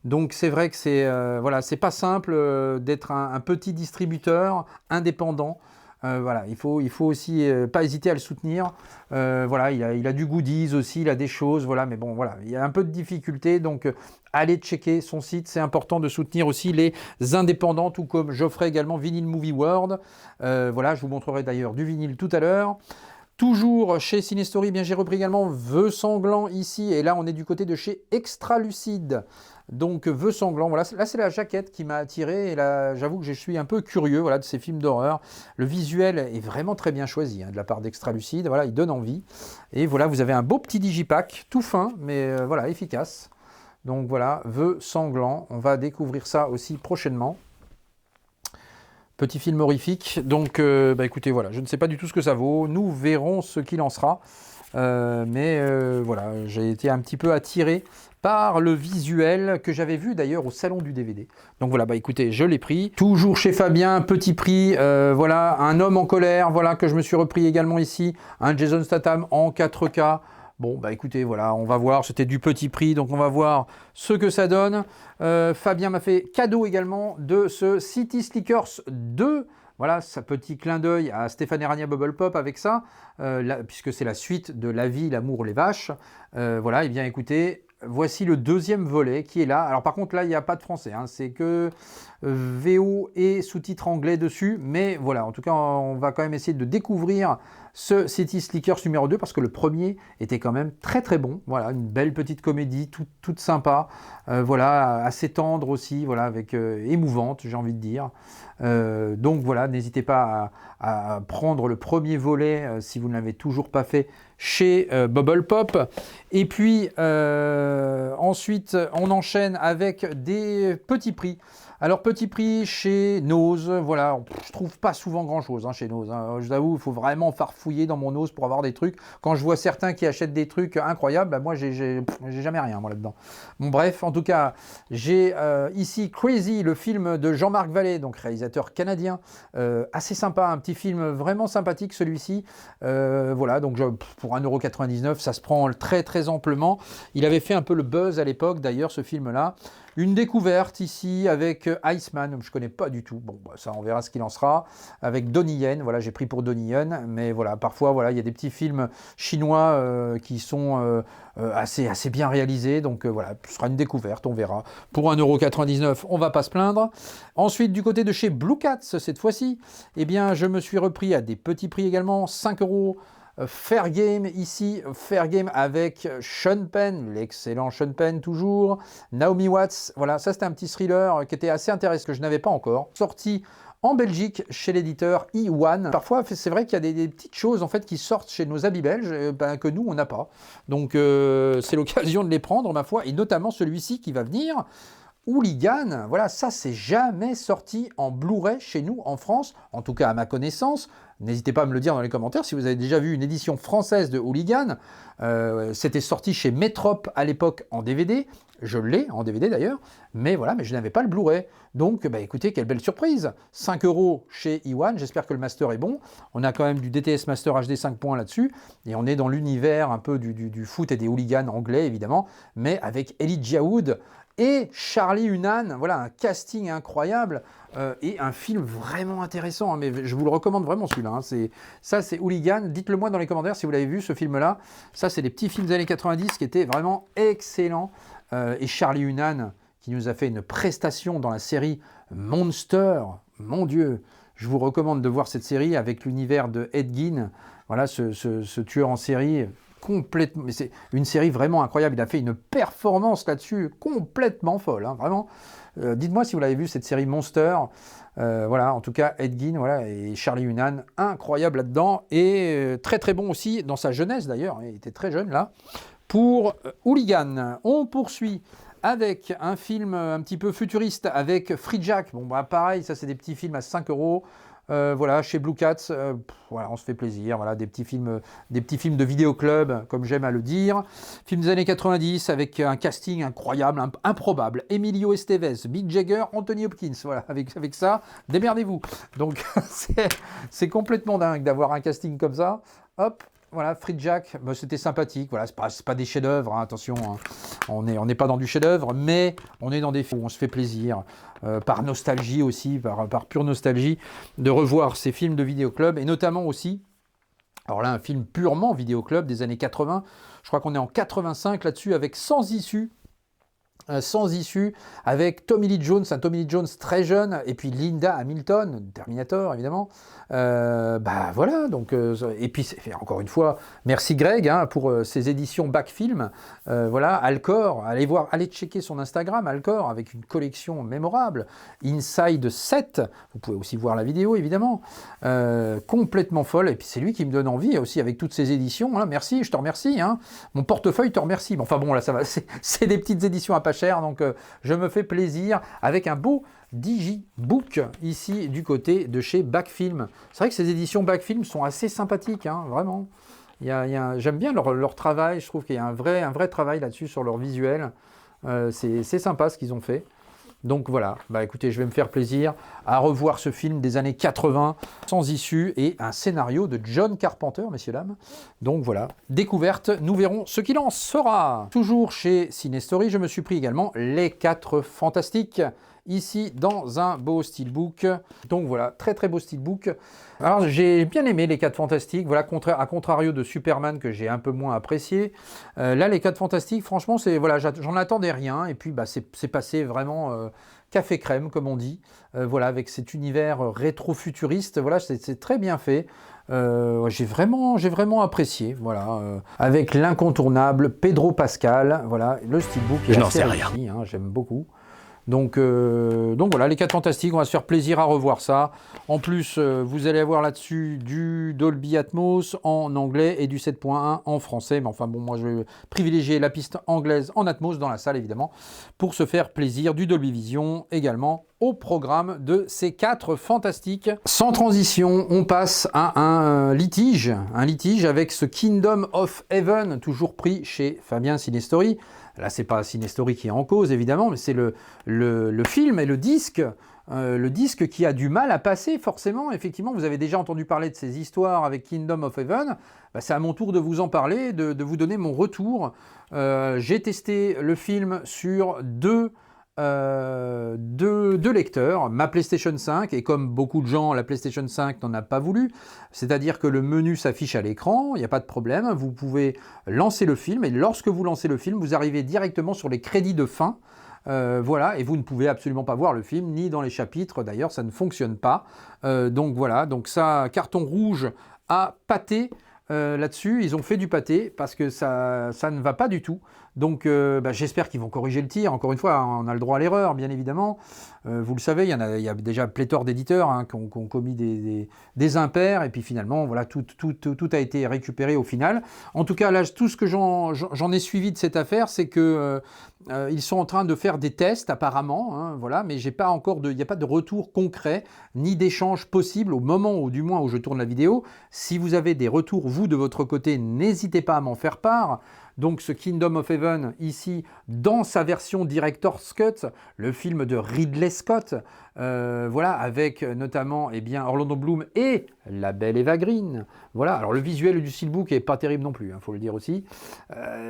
Donc c'est vrai que c'est pas simple d'être un petit distributeur indépendant. Voilà, il faut aussi pas hésiter à le soutenir. Voilà, il a du goodies aussi, il a des choses, voilà, mais bon, voilà, il y a un peu de difficulté, donc allez checker son site, c'est important de soutenir aussi les indépendants, tout comme j'offrais également Vinyl Movie World. Voilà, je vous montrerai d'ailleurs du vinyle tout à l'heure. Toujours chez Cinestory, bien j'ai repris également Vœux sanglants ici, et là on est du côté de chez Extra Lucide. Donc Vœux sanglants, voilà, là c'est la jaquette qui m'a attiré, et là j'avoue que je suis un peu curieux, voilà, de ces films d'horreur. Le visuel est vraiment très bien choisi de la part d'Extra Lucide, voilà, il donne envie. Et voilà, vous avez un beau petit digipack, tout fin, mais voilà, efficace. Donc voilà, Vœux sanglants, on va découvrir ça aussi prochainement. Petit film horrifique, donc écoutez, voilà, je ne sais pas du tout ce que ça vaut, nous verrons ce qu'il en sera, mais voilà, j'ai été un petit peu attiré par le visuel que j'avais vu d'ailleurs au salon du DVD. Donc voilà, écoutez, je l'ai pris, toujours chez Fabien, petit prix, voilà, Un homme en colère, voilà, que je me suis repris également ici, un Jason Statham en 4K. Bon, écoutez, voilà, on va voir, c'était du petit prix, donc on va voir ce que ça donne. Fabien m'a fait cadeau également de ce City Slickers 2. Voilà, ça petit clin d'œil à Stéphane Rania Bubble Pop avec ça, puisque c'est la suite de La vie, l'amour, les vaches. Voilà, et bien écoutez, voici le deuxième volet qui est là. Alors par contre, là, il n'y a pas de français, hein, c'est que VO et sous-titres anglais dessus. Mais voilà, en tout cas, on va quand même essayer de découvrir ce City Slickers numéro 2, parce que le premier était quand même très très bon. Voilà, une belle petite comédie, toute sympa, voilà, assez tendre aussi, voilà, avec émouvante, j'ai envie de dire. Donc voilà, n'hésitez pas à prendre le premier volet si vous ne l'avez toujours pas fait chez Bubble Pop. Et puis ensuite, on enchaîne avec des petits prix. Alors, petit prix chez Nose, voilà, je trouve pas souvent grand-chose chez Nose. Hein. Je vous avoue, il faut vraiment farfouiller dans mon Nose pour avoir des trucs. Quand je vois certains qui achètent des trucs incroyables, moi, j'ai jamais rien, moi, là-dedans. Bon, bref, en tout cas, j'ai ici Crazy, le film de Jean-Marc Vallée, donc réalisateur canadien, assez sympa, un petit film vraiment sympathique, celui-ci. Voilà, donc pour 1,99 €, ça se prend très, très amplement. Il avait fait un peu le buzz à l'époque, d'ailleurs, ce film-là. Une découverte ici avec Iceman, je ne connais pas du tout. Bon, ça, on verra ce qu'il en sera. Avec Donnie Yen, voilà, j'ai pris pour Donnie Yen. Mais voilà, parfois, voilà, il y a des petits films chinois qui sont assez bien réalisés. Donc voilà, ce sera une découverte, on verra. Pour 1,99 €, on ne va pas se plaindre. Ensuite, du côté de chez Blue Cats, cette fois-ci, eh bien, je me suis repris à des petits prix également, 5 €. Fair Game ici, Fair Game avec Sean Penn, l'excellent Sean Penn toujours, Naomi Watts, voilà, ça c'était un petit thriller qui était assez intéressant, que je n'avais pas encore, sorti en Belgique chez l'éditeur E1. Parfois c'est vrai qu'il y a des petites choses en fait qui sortent chez nos habits belges que nous on n'a pas, donc c'est l'occasion de les prendre ma foi, et notamment celui-ci qui va venir, Hooligan, voilà, ça c'est jamais sorti en Blu-ray chez nous en France, en tout cas à ma connaissance. N'hésitez pas à me le dire dans les commentaires si vous avez déjà vu une édition française de Hooligan. C'était sorti chez Metrop à l'époque en DVD. Je l'ai en DVD d'ailleurs, mais voilà, mais je n'avais pas le Blu-ray. Donc, écoutez, quelle belle surprise. 5 € chez E1, j'espère que le master est bon. On a quand même du DTS Master HD 5 points là-dessus, et on est dans l'univers un peu du foot et des hooligans anglais, évidemment, mais avec Elijah Wood et Charlie Hunnam, voilà, un casting incroyable et un film vraiment intéressant, mais je vous le recommande vraiment celui-là. Ça c'est Hooligan, dites-le moi dans les commentaires si vous l'avez vu ce film-là. Ça c'est des petits films des années 90 qui étaient vraiment excellents, et Charlie Hunnam qui nous a fait une prestation dans la série Monster, mon Dieu, je vous recommande de voir cette série avec l'univers de Ed Gein, voilà, ce tueur en série complètement... C'est une série vraiment incroyable. Il a fait une performance là-dessus complètement folle, hein, vraiment. Dites-moi si vous l'avez vu, cette série Monster. Voilà, en tout cas, Ed Gein, voilà, et Charlie Hunnam, incroyable là-dedans. Et très très bon aussi dans sa jeunesse d'ailleurs. Il était très jeune là. Pour Hooligan, on poursuit avec un film un petit peu futuriste avec Free Jack. Bon, bah pareil, ça c'est des petits films à 5 €. Voilà, chez Blue Cats, voilà, on se fait plaisir. Voilà, des petits films de vidéoclub, comme j'aime à le dire. Film des années 90 avec un casting incroyable, improbable. Emilio Estevez, Mick Jagger, Anthony Hopkins. Voilà, avec ça, démerdez-vous. Donc, c'est complètement dingue d'avoir un casting comme ça. Hop. Voilà, Free Jack, bah, c'était sympathique. Voilà, c'est pas des chefs-d'œuvre, hein, attention, hein. On n'est pas dans du chef-d'œuvre, mais on est dans des films où on se fait plaisir, par nostalgie aussi, par pure nostalgie, de revoir ces films de vidéoclub, et notamment aussi, alors là, un film purement vidéoclub des années 80, je crois qu'on est en 85 là-dessus, avec Sans issue. Sans issue, avec Tommy Lee Jones, un Tommy Lee Jones très jeune, et puis Linda Hamilton, Terminator évidemment. Bah voilà, donc et puis encore une fois, merci Greg hein, pour ses éditions Back Film. Voilà, Alcor, allez checker son Instagram, Alcor, avec une collection mémorable. Inside 7, vous pouvez aussi voir la vidéo évidemment, complètement folle. Et puis c'est lui qui me donne envie aussi avec toutes ces éditions. Hein. Merci, je te remercie. Hein. Mon portefeuille te remercie. Mais enfin bon, là ça va, c'est des petites éditions à pas cher, donc je me fais plaisir avec un beau Digibook ici du côté de chez Back Film. C'est vrai que ces éditions Back Film sont assez sympathiques, hein, vraiment. J'aime bien leur travail, je trouve qu'il y a un vrai travail là-dessus sur leur visuel. C'est sympa ce qu'ils ont fait. Donc voilà, bah écoutez, je vais me faire plaisir à revoir ce film des années 80, Sans issue, et un scénario de John Carpenter, messieurs, dames. Donc voilà, découverte, nous verrons ce qu'il en sera. Toujours chez Cinestory, je me suis pris également Les 4 Fantastiques, ici dans un beau steelbook. Donc voilà, très beau steelbook. Alors j'ai bien aimé Les 4 Fantastiques, voilà, à contrario de Superman que j'ai un peu moins apprécié. Là, Les 4 Fantastiques, franchement, voilà, j'en attendais rien, et puis bah, c'est passé vraiment café crème, comme on dit. Voilà, avec cet univers rétro-futuriste, voilà, c'est très bien fait. J'ai vraiment apprécié, voilà, avec l'incontournable Pedro Pascal, voilà, le steelbook est assez réussi, hein, j'aime beaucoup. Donc voilà, Les 4 Fantastiques, on va se faire plaisir à revoir ça. En plus, vous allez avoir là-dessus du Dolby Atmos en anglais et du 7.1 en français. Mais enfin bon, moi je vais privilégier la piste anglaise en Atmos dans la salle évidemment, pour se faire plaisir. Du Dolby Vision également au programme de ces 4 Fantastiques. Sans transition, on passe à un litige avec ce Kingdom of Heaven, toujours pris chez Fabien Cinestory. Là, c'est pas Cinestory qui est en cause, évidemment, mais c'est le film et le disque qui a du mal à passer, forcément. Effectivement, vous avez déjà entendu parler de ces histoires avec Kingdom of Heaven. Bah, c'est à mon tour de vous en parler, de vous donner mon retour. J'ai testé le film sur deux lecteurs, ma PlayStation 5, et comme beaucoup de gens, la PlayStation 5 n'en a pas voulu, c'est-à-dire que le menu s'affiche à l'écran, il n'y a pas de problème, vous pouvez lancer le film, et lorsque vous lancez le film, vous arrivez directement sur les crédits de fin, voilà, et vous ne pouvez absolument pas voir le film, ni dans les chapitres, d'ailleurs ça ne fonctionne pas, donc voilà, donc ça, carton rouge à pâté. Là-dessus, ils ont fait du pâté parce que ça ne va pas du tout. Donc j'espère qu'ils vont corriger le tir. Encore une fois, on a le droit à l'erreur, bien évidemment. Vous le savez, il y a déjà pléthore d'éditeurs hein, qui ont commis des impairs. Et puis finalement, voilà, tout a été récupéré au final. En tout cas, là, tout ce que j'en ai suivi de cette affaire, c'est que ils sont en train de faire des tests apparemment, hein, voilà, mais il n'y a pas de retour concret, ni d'échange possible au moment où, du moins, où je tourne la vidéo. Si vous avez des retours, vous, de votre côté, n'hésitez pas à m'en faire part. Donc ce Kingdom of Heaven, ici, dans sa version Director's Cut, le film de Ridley Scott, voilà, avec notamment Orlando Bloom et la belle Eva Green. Voilà, alors le visuel du steelbook est pas terrible non plus, hein, faut le dire aussi.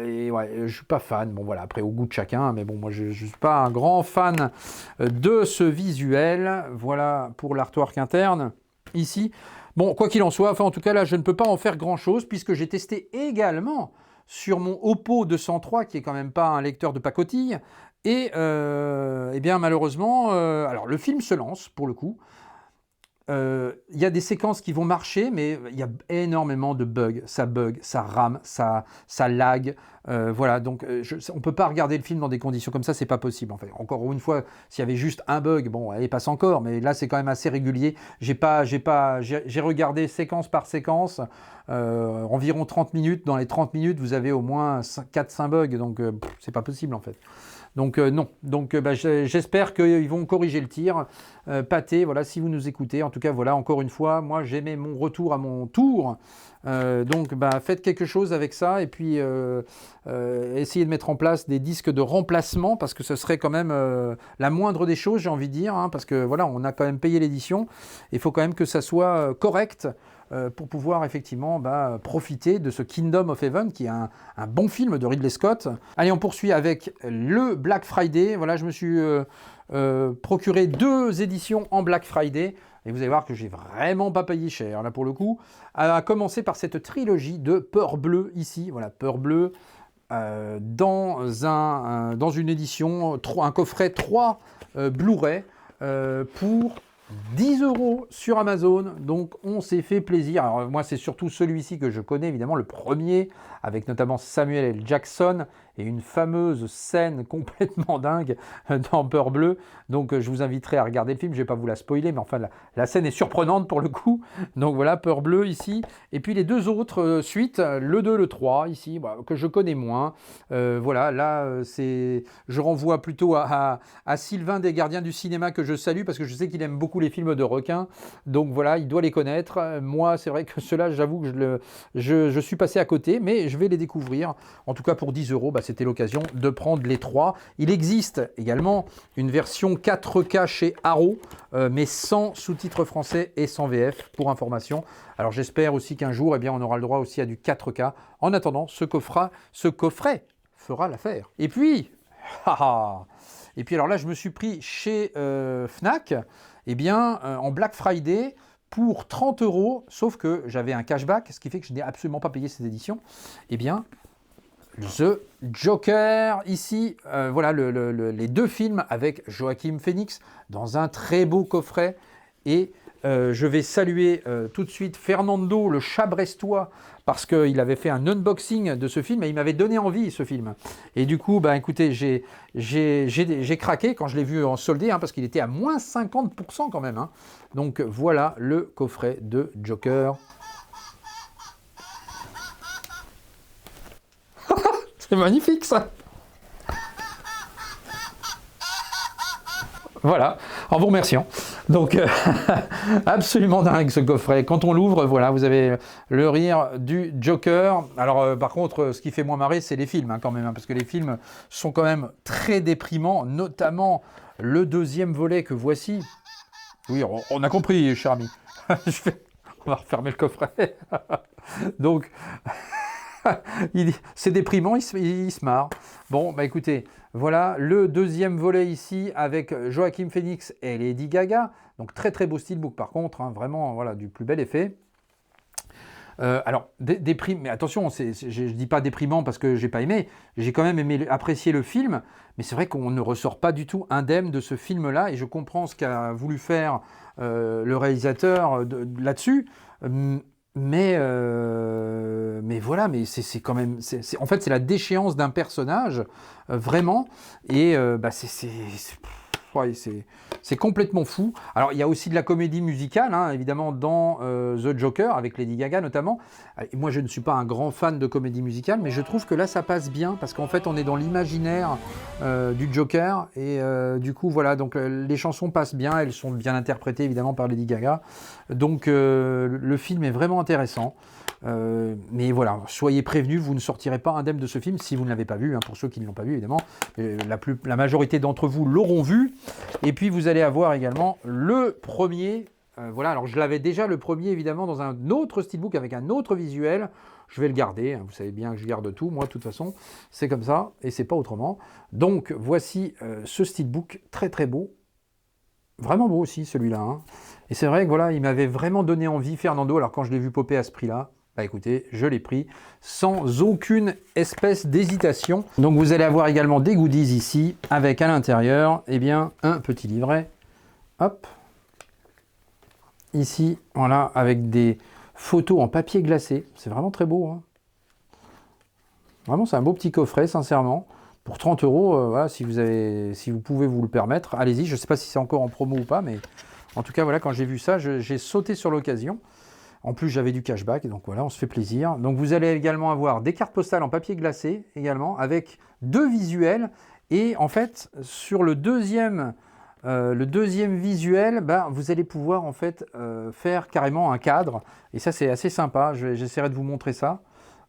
Et ouais, je suis pas fan, bon voilà, après au goût de chacun, mais bon, moi je suis pas un grand fan de ce visuel. Voilà pour l'artwork interne, ici. Bon, quoi qu'il en soit, enfin en tout cas là, je ne peux pas en faire grand-chose, puisque j'ai testé également sur mon Oppo 203, qui est quand même pas un lecteur de pacotille, et bien malheureusement, alors le film se lance pour le coup. il y a des séquences qui vont marcher, mais il y a énormément de bugs. Ça bug, ça rame, ça lag. Voilà, donc on ne peut pas regarder le film dans des conditions comme ça, c'est pas possible. En fait. Encore une fois, s'il y avait juste un bug, bon, elle passe encore, mais là c'est quand même assez régulier. J'ai regardé séquence par séquence, environ 30 minutes. Dans les 30 minutes, vous avez au moins 4-5 bugs, donc c'est pas possible en fait. Donc non, donc j'espère qu'ils vont corriger le tir. Pathé, voilà, si vous nous écoutez, en tout cas, voilà, encore une fois, moi j'aimais mon retour à mon tour. Donc faites quelque chose avec ça et puis essayez de mettre en place des disques de remplacement parce que ce serait quand même la moindre des choses, j'ai envie de dire, hein, parce que voilà, on a quand même payé l'édition. Il faut quand même que ça soit correct. Pour pouvoir effectivement profiter de ce Kingdom of Heaven qui est un bon film de Ridley Scott. Allez, on poursuit avec le Black Friday. Voilà, je me suis procuré 2 éditions en Black Friday et vous allez voir que j'ai vraiment pas payé cher là pour le coup. À commencer par cette trilogie de Peur Bleue ici. Voilà, Peur Bleue dans une édition, un coffret 3 Blu-ray pour 10 € sur Amazon, donc on s'est fait plaisir. Alors moi c'est surtout celui-ci que je connais, évidemment le premier, avec notamment Samuel L. Jackson et une fameuse scène complètement dingue dans Peur Bleue. Donc je vous inviterai à regarder le film, je ne vais pas vous la spoiler, mais enfin la scène est surprenante pour le coup. Donc voilà, Peur Bleue ici. Et puis les 2 autres suites, le 2, le 3 ici, que je connais moins. Voilà, là je renvoie plutôt à Sylvain des Gardiens du Cinéma que je salue parce que je sais qu'il aime beaucoup les films de requins. Donc voilà, il doit les connaître. Moi, c'est vrai que ceux-là, j'avoue que je suis passé à côté, mais je vais les découvrir. En tout cas, pour 10 €, c'était l'occasion de prendre les 3. Il existe également une version 4K chez Arrow, mais sans sous-titres français et sans VF, pour information. Alors j'espère aussi qu'un jour, on aura le droit aussi à du 4K. En attendant, ce coffret fera l'affaire. Et puis, alors là, je me suis pris chez Fnac, en Black Friday, pour 30 €, sauf que j'avais un cashback, ce qui fait que je n'ai absolument pas payé cette édition. The Joker, ici, voilà les 2 films avec Joaquin Phoenix dans un très beau coffret. Et je vais saluer tout de suite Fernando, le chat brestois, parce qu'il avait fait un unboxing de ce film et il m'avait donné envie, ce film. Et du coup, écoutez, j'ai craqué quand je l'ai vu en soldé, parce qu'il était à moins 50% quand même. Donc voilà le coffret de Joker. C'est magnifique ça. Voilà, en vous remerciant. Donc, absolument dingue ce coffret. Quand on l'ouvre, voilà, vous avez le rire du Joker. Alors, par contre, ce qui fait moins marrer, c'est les films, quand même, parce que les films sont quand même très déprimants, notamment le 2e volet que voici. Oui, on a compris, cher ami. On va refermer le coffret. Donc... c'est déprimant, il se marre. Bon, écoutez, voilà le 2e volet ici avec Joaquin Phoenix et Lady Gaga. Donc très très beau steelbook par contre, vraiment voilà, du plus bel effet. Alors, mais attention, je ne dis pas déprimant parce que j'ai pas aimé. J'ai quand même apprécié le film, mais c'est vrai qu'on ne ressort pas du tout indemne de ce film-là et je comprends ce qu'a voulu faire le réalisateur là-dessus. Mais voilà, mais c'est quand même, en fait c'est la déchéance d'un personnage vraiment et c'est complètement fou. Alors il y a aussi de la comédie musicale, évidemment dans The Joker avec Lady Gaga notamment. Et moi je ne suis pas un grand fan de comédie musicale, mais je trouve que là ça passe bien parce qu'en fait on est dans l'imaginaire du Joker et du coup voilà, donc les chansons passent bien, elles sont bien interprétées évidemment par Lady Gaga. Donc le film est vraiment intéressant. Mais voilà, soyez prévenus, vous ne sortirez pas indemne de ce film si vous ne l'avez pas vu, pour ceux qui ne l'ont pas vu évidemment. La majorité d'entre vous l'auront vu. Et puis vous allez avoir également le premier, voilà, alors je l'avais déjà le premier évidemment dans un autre steelbook avec un autre visuel. Je vais le garder, vous savez bien que je garde tout, moi de toute façon, c'est comme ça et c'est pas autrement. Donc voici ce steelbook très très beau, vraiment beau aussi celui-là. Et c'est vrai que voilà, il m'avait vraiment donné envie, Fernando, alors quand je l'ai vu popper à ce prix-là, écoutez, je l'ai pris sans aucune espèce d'hésitation. Donc vous allez avoir également des goodies ici, avec à l'intérieur, un petit livret. Hop. ici, voilà, avec des photos en papier glacé. C'est vraiment très beau. Hein. Vraiment, c'est un beau petit coffret, sincèrement. Pour 30 €, voilà, si vous pouvez vous le permettre, allez-y. Je ne sais pas si c'est encore en promo ou pas, mais en tout cas, voilà, quand j'ai vu ça, j'ai sauté sur l'occasion. En plus, j'avais du cashback, donc voilà, on se fait plaisir. Donc vous allez également avoir des cartes postales en papier glacé, également, avec 2 visuels. Et en fait, sur le deuxième visuel, bah, vous allez pouvoir en fait faire carrément un cadre. Et ça, c'est assez sympa. J'essaierai de vous montrer ça.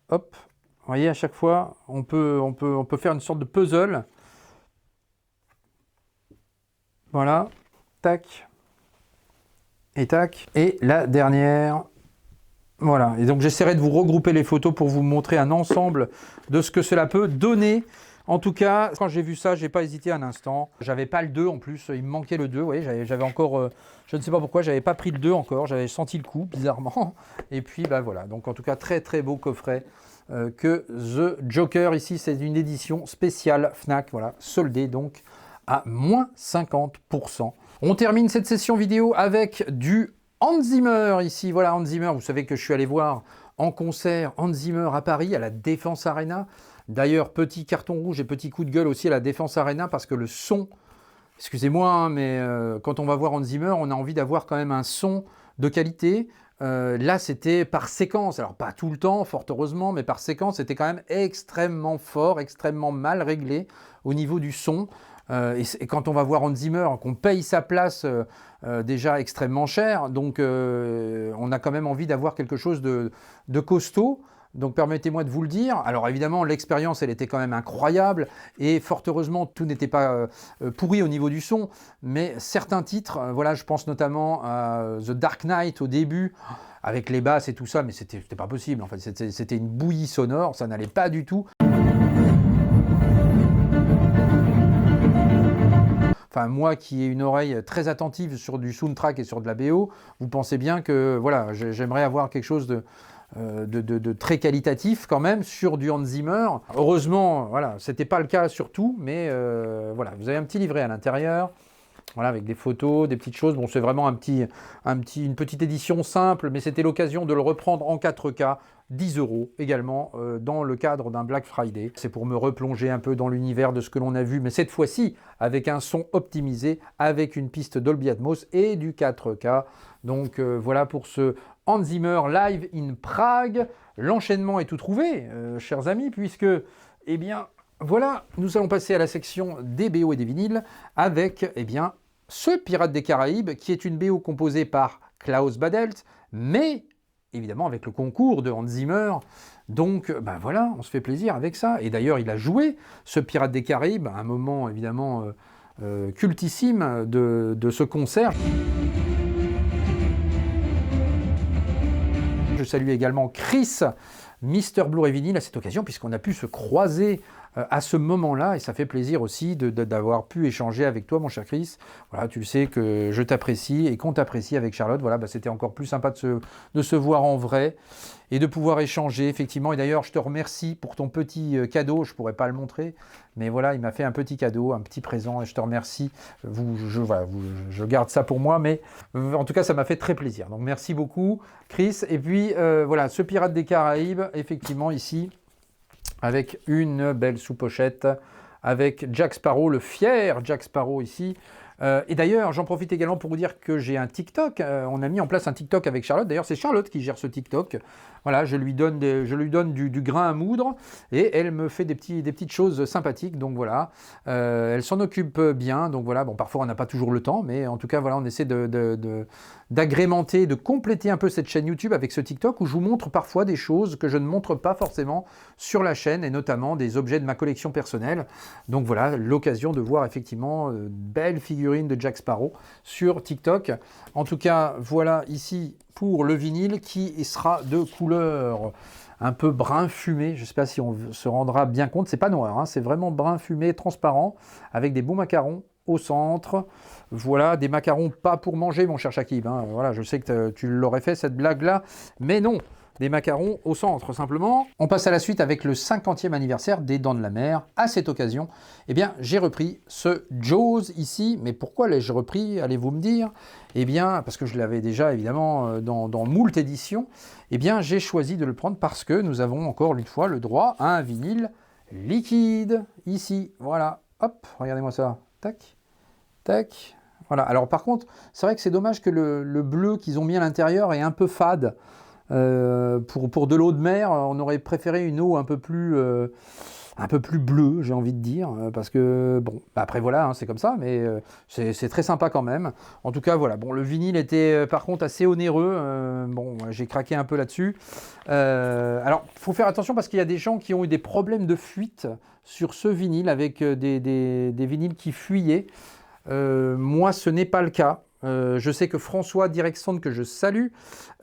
Hop. Vous voyez, à chaque fois, on peut faire une sorte de puzzle. Voilà. Tac. Et tac. Et la dernière. Voilà. Et donc, j'essaierai de vous regrouper les photos pour vous montrer un ensemble de ce que cela peut donner. En tout cas, quand j'ai vu ça, j'ai pas hésité un instant. J'avais pas le 2 en plus. Il me manquait le 2. Vous voyez, j'avais encore... je ne sais pas pourquoi, j'avais pas pris le 2 encore. J'avais senti le coup, bizarrement. Et puis, bah voilà. Donc, en tout cas, très, très beau coffret. Que The Joker, ici c'est une édition spéciale Fnac, voilà, soldée donc à moins 50%. On termine cette session vidéo avec du Hans Zimmer ici, voilà Hans Zimmer, vous savez que je suis allé voir en concert Hans Zimmer à Paris, à la Défense Arena. D'ailleurs, petit carton rouge et petit coup de gueule aussi à la Défense Arena parce que le son, excusez-moi, hein, mais quand on va voir Hans Zimmer, on a envie d'avoir quand même un son de qualité. Là, c'était par séquence, alors pas tout le temps, fort heureusement, mais par séquence, c'était quand même extrêmement fort, extrêmement mal réglé au niveau du son. Et quand on va voir Hans Zimmer, qu'on paye sa place déjà extrêmement cher, donc on a quand même envie d'avoir quelque chose de costaud. Donc permettez-moi de vous le dire. Alors évidemment, l'expérience, elle était quand même incroyable et fort heureusement, tout n'était pas pourri au niveau du son. Mais certains titres, voilà, je pense notamment à The Dark Knight au début, avec les basses et tout ça, mais c'était pas possible. En fait, c'était une bouillie sonore, ça n'allait pas du tout. Enfin, moi qui ai une oreille très attentive sur du soundtrack et sur de la BO, vous pensez bien que voilà, j'aimerais avoir quelque chose de très qualitatif quand même sur du Hans Zimmer. Heureusement, voilà, c'était pas le cas sur tout, mais voilà, vous avez un petit livret à l'intérieur, voilà, avec des photos, des petites choses. Bon, c'est vraiment une petite édition simple, mais c'était l'occasion de le reprendre en 4K, 10 € également, dans le cadre d'un Black Friday. C'est pour me replonger un peu dans l'univers de ce que l'on a vu, mais cette fois-ci avec un son optimisé, avec une piste Dolby Atmos et du 4K. Donc voilà pour ce Hans Zimmer Live in Prague. L'enchaînement est tout trouvé, chers amis, puisque, eh bien, voilà, nous allons passer à la section des BO et des vinyles avec, eh bien, ce Pirates des Caraïbes, qui est une BO composée par Klaus Badelt, mais évidemment avec le concours de Hans Zimmer. Donc, ben voilà, on se fait plaisir avec ça. Et d'ailleurs, il a joué ce Pirates des Caraïbes, un moment évidemment cultissime de ce concert. Je salue également Chris, Mister Blu-ray Vinyl à cette occasion, puisqu'on a pu se croiser à ce moment-là, et ça fait plaisir aussi d'avoir pu échanger avec toi, mon cher Chris. Voilà, tu le sais que je t'apprécie et qu'on t'apprécie avec Charlotte. Voilà, bah, c'était encore plus sympa de se voir en vrai et de pouvoir échanger, effectivement. Et d'ailleurs, je te remercie pour ton petit cadeau. Je ne pourrais pas le montrer, mais voilà, il m'a fait un petit cadeau, un petit présent, et je te remercie. Je garde ça pour moi, mais en tout cas, ça m'a fait très plaisir. Donc, merci beaucoup, Chris. Et puis, voilà, ce Pirate des Caraïbes, effectivement, ici, avec une belle sous-pochette, avec Jack Sparrow, le fier Jack Sparrow ici. Et d'ailleurs, j'en profite également pour vous dire que j'ai un TikTok. On a mis en place un TikTok avec Charlotte. D'ailleurs, c'est Charlotte qui gère ce TikTok. Voilà, je lui donne du grain à moudre et elle me fait des petites choses sympathiques. Donc voilà, elle s'en occupe bien. Donc voilà, bon, parfois on n'a pas toujours le temps, mais en tout cas, voilà, on essaie d'agrémenter, de compléter un peu cette chaîne YouTube avec ce TikTok où je vous montre parfois des choses que je ne montre pas forcément sur la chaîne et notamment des objets de ma collection personnelle. Donc voilà, l'occasion de voir effectivement belles figurines de Jack Sparrow sur TikTok. En tout cas, voilà ici pour le vinyle qui sera de couleur un peu brun fumé. Je ne sais pas si on se rendra bien compte. C'est pas noir, hein, c'est vraiment brun fumé, transparent, avec des beaux macarons au centre. Voilà, des macarons pas pour manger, mon cher Shakib. Hein. Voilà, je sais que tu l'aurais fait, cette blague-là. Mais non, des macarons au centre, simplement. On passe à la suite avec le 50e anniversaire des Dents de la Mer. À cette occasion, eh bien, j'ai repris ce Jaws ici. Mais pourquoi l'ai-je repris, allez-vous me dire? Eh bien, parce que je l'avais déjà, évidemment, dans moult éditions. Eh bien, j'ai choisi de le prendre parce que nous avons encore une fois le droit à un vinyle liquide, ici. Voilà, hop, regardez-moi ça. Tac, tac. Voilà, alors par contre, c'est vrai que c'est dommage que le bleu qu'ils ont mis à l'intérieur est un peu fade. Pour de l'eau de mer, on aurait préféré une eau un peu plus bleue, j'ai envie de dire, parce que, bon, après voilà, hein, c'est comme ça, mais c'est très sympa quand même. En tout cas, voilà, bon, le vinyle était par contre assez onéreux, bon, j'ai craqué un peu là-dessus. Alors, il faut faire attention parce qu'il y a des gens qui ont eu des problèmes de fuite sur ce vinyle, avec des vinyles qui fuyaient. Moi, ce n'est pas le cas. Je sais que François Direcson, que je salue,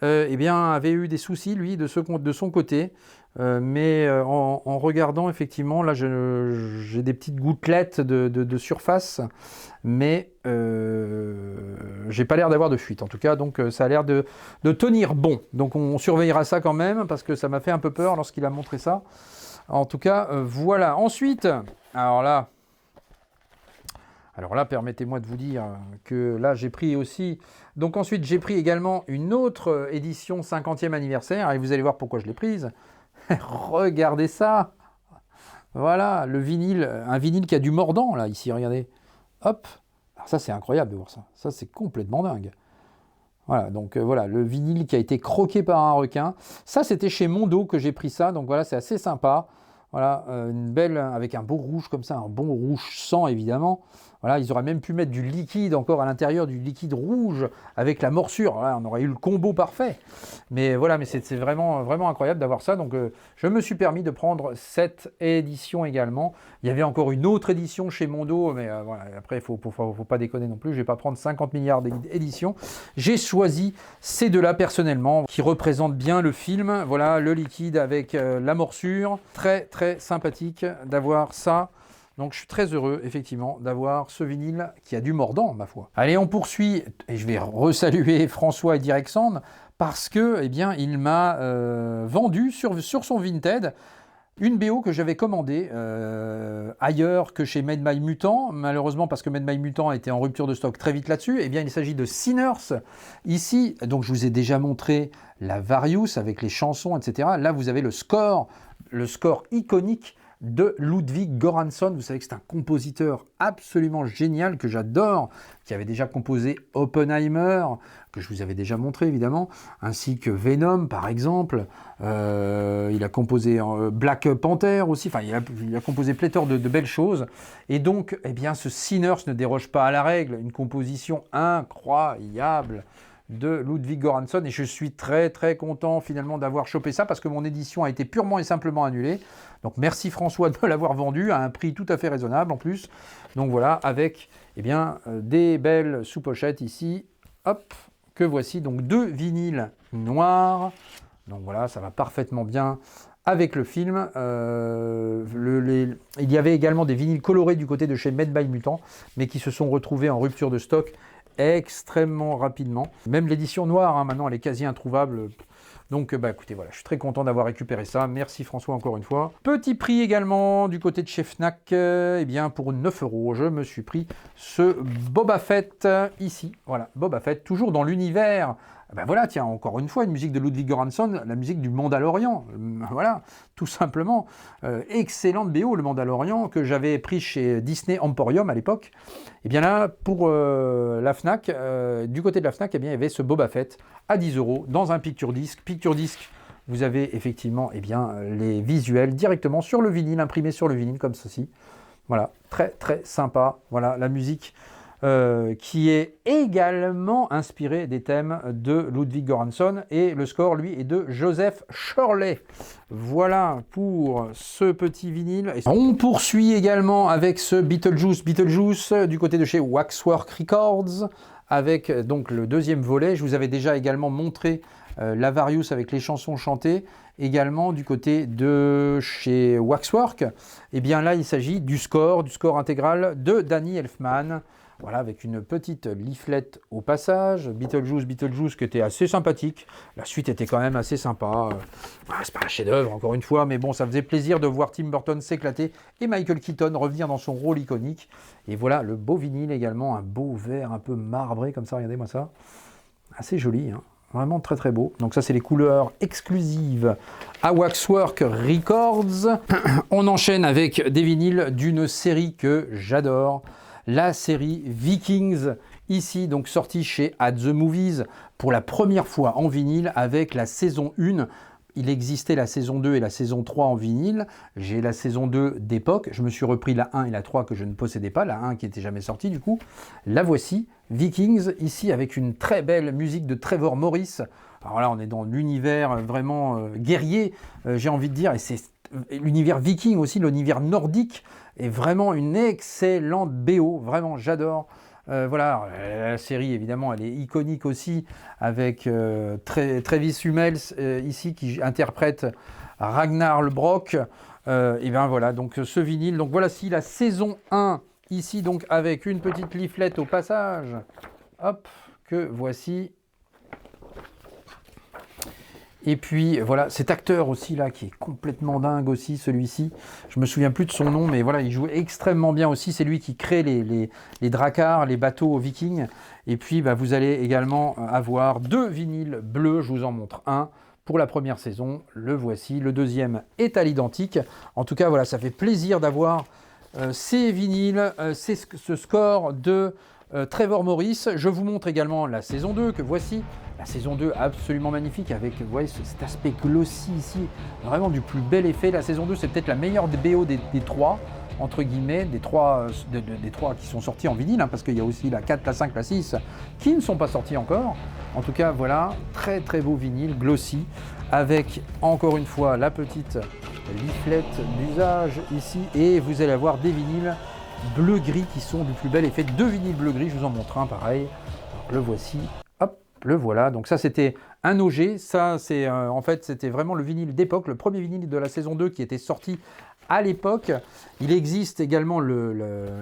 eh bien, avait eu des soucis, lui, de son côté. Mais en regardant, effectivement, là, j'ai des petites gouttelettes de surface, mais j'ai pas l'air d'avoir de fuite, en tout cas, donc ça a l'air de tenir bon. Donc on surveillera ça quand même, parce que ça m'a fait un peu peur lorsqu'il a montré ça. En tout cas, voilà. Ensuite, alors là, permettez-moi de vous dire que là, j'ai pris aussi... Donc ensuite, j'ai pris également une autre édition 50e anniversaire, et vous allez voir pourquoi je l'ai prise. Regardez ça. Voilà, le vinyle, un vinyle qui a du mordant, là, ici, regardez. Hop. Alors ça, c'est incroyable de voir ça. Ça, c'est complètement dingue. Voilà, donc voilà, le vinyle qui a été croqué par un requin. Ça, c'était chez Mondo que j'ai pris ça, donc voilà, c'est assez sympa. Voilà, une belle, avec un beau rouge comme ça, un bon rouge sang évidemment. Voilà, ils auraient même pu mettre du liquide encore à l'intérieur, du liquide rouge avec la morsure. Voilà, on aurait eu le combo parfait. Mais voilà, mais c'est vraiment, vraiment incroyable d'avoir ça. Donc je me suis permis de prendre cette édition également. Il y avait encore une autre édition chez Mondo, mais voilà, après, il faut pas déconner non plus. Je ne vais pas prendre 50 milliards d'éditions. J'ai choisi ces deux-là personnellement, qui représentent bien le film. Voilà, le liquide avec la morsure. Très, très sympathique d'avoir ça. Donc je suis très heureux, effectivement, d'avoir ce vinyle qui a du mordant, ma foi. Allez, on poursuit, et je vais resaluer François et Direcson, parce que, eh bien, il m'a vendu sur son Vinted une BO que j'avais commandée ailleurs que chez Made by Mutant, malheureusement parce que Made by Mutant était en rupture de stock très vite là-dessus. Eh bien, il s'agit de Sinners, ici. Donc, je vous ai déjà montré la Various avec les chansons, etc. Là, vous avez le score iconique de Ludwig Göransson. Vous savez que c'est un compositeur absolument génial que j'adore, qui avait déjà composé Oppenheimer, que je vous avais déjà montré évidemment, ainsi que Venom par exemple. Il a composé Black Panther aussi, enfin il a composé pléthore de belles choses. Et donc, eh bien, ce Sinners ne déroge pas à la règle, une composition incroyable de Ludwig Göransson, et je suis très très content finalement d'avoir chopé ça parce que mon édition a été purement et simplement annulée. Donc merci François de me l'avoir vendu à un prix tout à fait raisonnable en plus. Donc voilà, avec eh bien, des belles sous-pochettes ici, hop, que voici, donc 2 vinyles noirs. Donc voilà, ça va parfaitement bien avec le film. Il y avait également des vinyles colorés du côté de chez Made by Mutant, mais qui se sont retrouvés en rupture de stock extrêmement rapidement. Même l'édition noire, hein, maintenant, elle est quasi introuvable. Donc, bah, écoutez, voilà, je suis très content d'avoir récupéré ça. Merci François encore une fois. Petit prix également du côté de chez Fnac. Eh bien, pour 9 €, je me suis pris ce Boba Fett ici. Voilà, Boba Fett, toujours dans l'univers. Ben voilà, tiens, encore une fois, une musique de Ludwig Göransson, la musique du Mandalorian. Voilà, tout simplement. Excellente BO, le Mandalorian, que j'avais pris chez Disney Emporium à l'époque. Et bien là, pour la Fnac, du côté de la Fnac, eh bien, il y avait ce Boba Fett à 10 € dans un Picture Disc. Picture Disc, vous avez effectivement eh bien, les visuels directement sur le vinyle, imprimés sur le vinyle comme ceci. Voilà, très très sympa. Voilà, la musique. Qui est également inspiré des thèmes de Ludwig Göransson, et le score, lui, est de Joseph Shirley. Voilà pour ce petit vinyle. On poursuit également avec ce Beetlejuice du côté de chez Waxwork Records, avec donc le deuxième volet. Je vous avais déjà également montré la Various avec les chansons chantées, également du côté de chez Waxwork. Et bien là, il s'agit du score intégral de Danny Elfman. Voilà, avec une petite leaflet au passage. Beetlejuice qui était assez sympathique. La suite était quand même assez sympa. C'est pas un chef-d'œuvre, encore une fois, mais bon, ça faisait plaisir de voir Tim Burton s'éclater et Michael Keaton revenir dans son rôle iconique. Et voilà, le beau vinyle également, un beau vert un peu marbré comme ça, regardez-moi ça. Assez joli, hein. Vraiment très très beau. Donc ça, c'est les couleurs exclusives à Waxwork Records. On enchaîne avec des vinyles d'une série que j'adore. La série Vikings, ici donc sortie chez At The Movies pour la première fois en vinyle avec la saison 1. Il existait la saison 2 et la saison 3 en vinyle. J'ai la saison 2 d'époque. Je me suis repris la 1 et la 3 que je ne possédais pas. La 1 qui n'était jamais sortie du coup. La voici, Vikings, ici avec une très belle musique de Trevor Morris. Alors là, on est dans l'univers vraiment guerrier, j'ai envie de dire. Et c'est l'univers viking aussi, l'univers nordique. Et vraiment une excellente BO. Vraiment, j'adore. Voilà, la série évidemment elle est iconique aussi avec Travis Hummels ici qui interprète Ragnar Lodbrok. Et bien voilà, donc ce vinyle, donc voici la saison 1 ici donc avec une petite leaflet au passage, hop, que voici. Et puis voilà, cet acteur aussi là qui est complètement dingue aussi, celui-ci. Je me souviens plus de son nom, mais voilà, il joue extrêmement bien aussi. C'est lui qui crée les dracars, les bateaux vikings. Et puis bah, vous allez également avoir 2 vinyles bleus, je vous en montre un pour la première saison. Le voici, le deuxième est à l'identique. En tout cas voilà, ça fait plaisir d'avoir ces vinyles, ce score de Trevor Morris. Je vous montre également la saison 2 que voici. La saison 2 absolument magnifique avec vous voyez, cet aspect glossy ici, vraiment du plus bel effet. La saison 2 c'est peut-être la meilleure des BO des 3, entre guillemets, des 3 qui sont sortis en vinyle, hein, parce qu'il y a aussi la 4, la 5, la 6 qui ne sont pas sortis encore. En tout cas voilà, très très beau vinyle, glossy, avec encore une fois la petite leaflet d'usage ici, et vous allez avoir des vinyles bleu-gris qui sont du plus bel effet. 2 vinyles bleu-gris, je vous en montre un pareil. Alors, le voici. Le voilà, donc ça c'était un OG, ça c'est en fait c'était vraiment le vinyle d'époque, le premier vinyle de la saison 2 qui était sorti à l'époque. Il existe également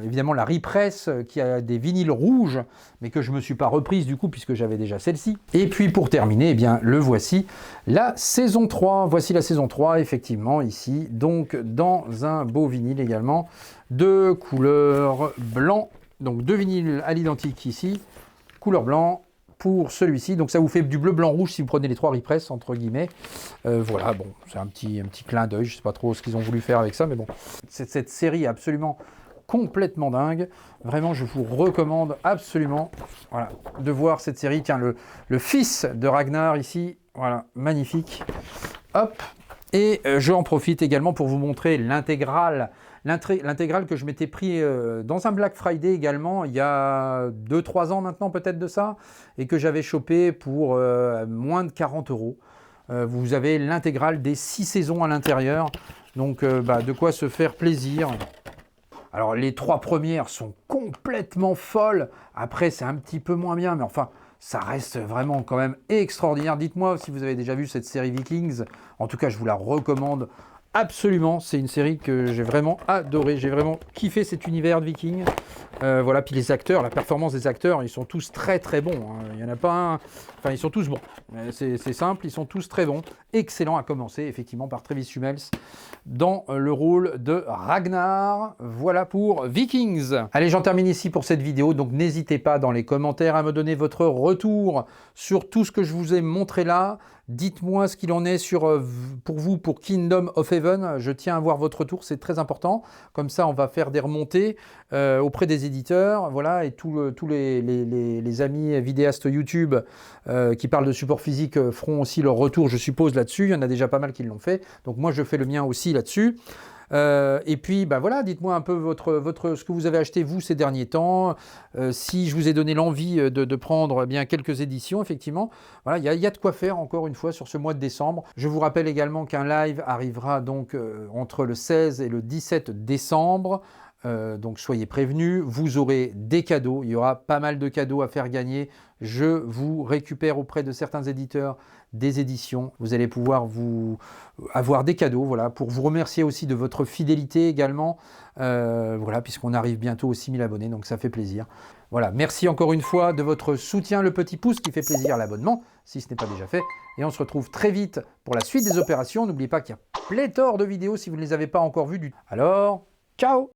évidemment la repress qui a des vinyles rouges, mais que je ne me suis pas reprise du coup puisque j'avais déjà celle-ci. Et puis pour terminer, eh bien le voici, la saison 3, voici la saison 3 effectivement ici, donc dans un beau vinyle également de couleur blanc, donc 2 vinyles à l'identique ici, couleur blanc, pour celui-ci, donc ça vous fait du bleu, blanc, rouge si vous prenez les 3 repress entre guillemets. Voilà, bon, c'est un petit clin d'œil, je sais pas trop ce qu'ils ont voulu faire avec ça, mais bon, cette série est absolument complètement dingue. Vraiment, je vous recommande absolument, voilà, de voir cette série. Tiens, le fils de Ragnar ici, voilà, magnifique. Hop, et je en profite également pour vous montrer l'intégrale que je m'étais pris dans un Black Friday également, il y a 2-3 ans maintenant peut-être de ça, et que j'avais chopé pour moins de 40 €. Vous avez l'intégrale des 6 saisons à l'intérieur, donc de quoi se faire plaisir. Alors les 3 premières sont complètement folles, après c'est un petit peu moins bien, mais enfin ça reste vraiment quand même extraordinaire. Dites-moi si vous avez déjà vu cette série Vikings, en tout cas je vous la recommande absolument, c'est une série que j'ai vraiment adorée, j'ai vraiment kiffé cet univers de Vikings. Voilà, puis les acteurs, la performance des acteurs, ils sont tous très très bons, hein. Il n'y en a pas un, enfin ils sont tous bons, c'est simple, ils sont tous très bons, excellent, à commencer effectivement par Travis Hummels dans le rôle de Ragnar. Voilà pour Vikings. Allez, j'en termine ici pour cette vidéo, donc n'hésitez pas dans les commentaires à me donner votre retour sur tout ce que je vous ai montré là. Dites-moi ce qu'il en est pour vous pour Kingdom of Heaven. Je tiens à voir votre retour, c'est très important. Comme ça, on va faire des remontées auprès des éditeurs. Voilà, et tous les amis vidéastes YouTube qui parlent de support physique feront aussi leur retour, je suppose, là-dessus. Il y en a déjà pas mal qui l'ont fait. Donc moi, je fais le mien aussi là-dessus. Et puis voilà, dites-moi un peu ce que vous avez acheté vous ces derniers temps, si je vous ai donné l'envie de prendre bien quelques éditions, effectivement. Voilà, il y a de quoi faire encore une fois sur ce mois de décembre. Je vous rappelle également qu'un live arrivera donc entre le 16 et le 17 décembre. Donc soyez prévenus, vous aurez des cadeaux, il y aura pas mal de cadeaux à faire gagner. Je vous récupère auprès de certains éditeurs des éditions. Vous allez pouvoir avoir des cadeaux, voilà, pour vous remercier aussi de votre fidélité également, voilà, puisqu'on arrive bientôt aux 6000 abonnés, donc ça fait plaisir. Voilà, merci encore une fois de votre soutien, le petit pouce qui fait plaisir, l'abonnement, si ce n'est pas déjà fait. Et on se retrouve très vite pour la suite des opérations. N'oubliez pas qu'il y a pléthore de vidéos si vous ne les avez pas encore vues. Alors, ciao!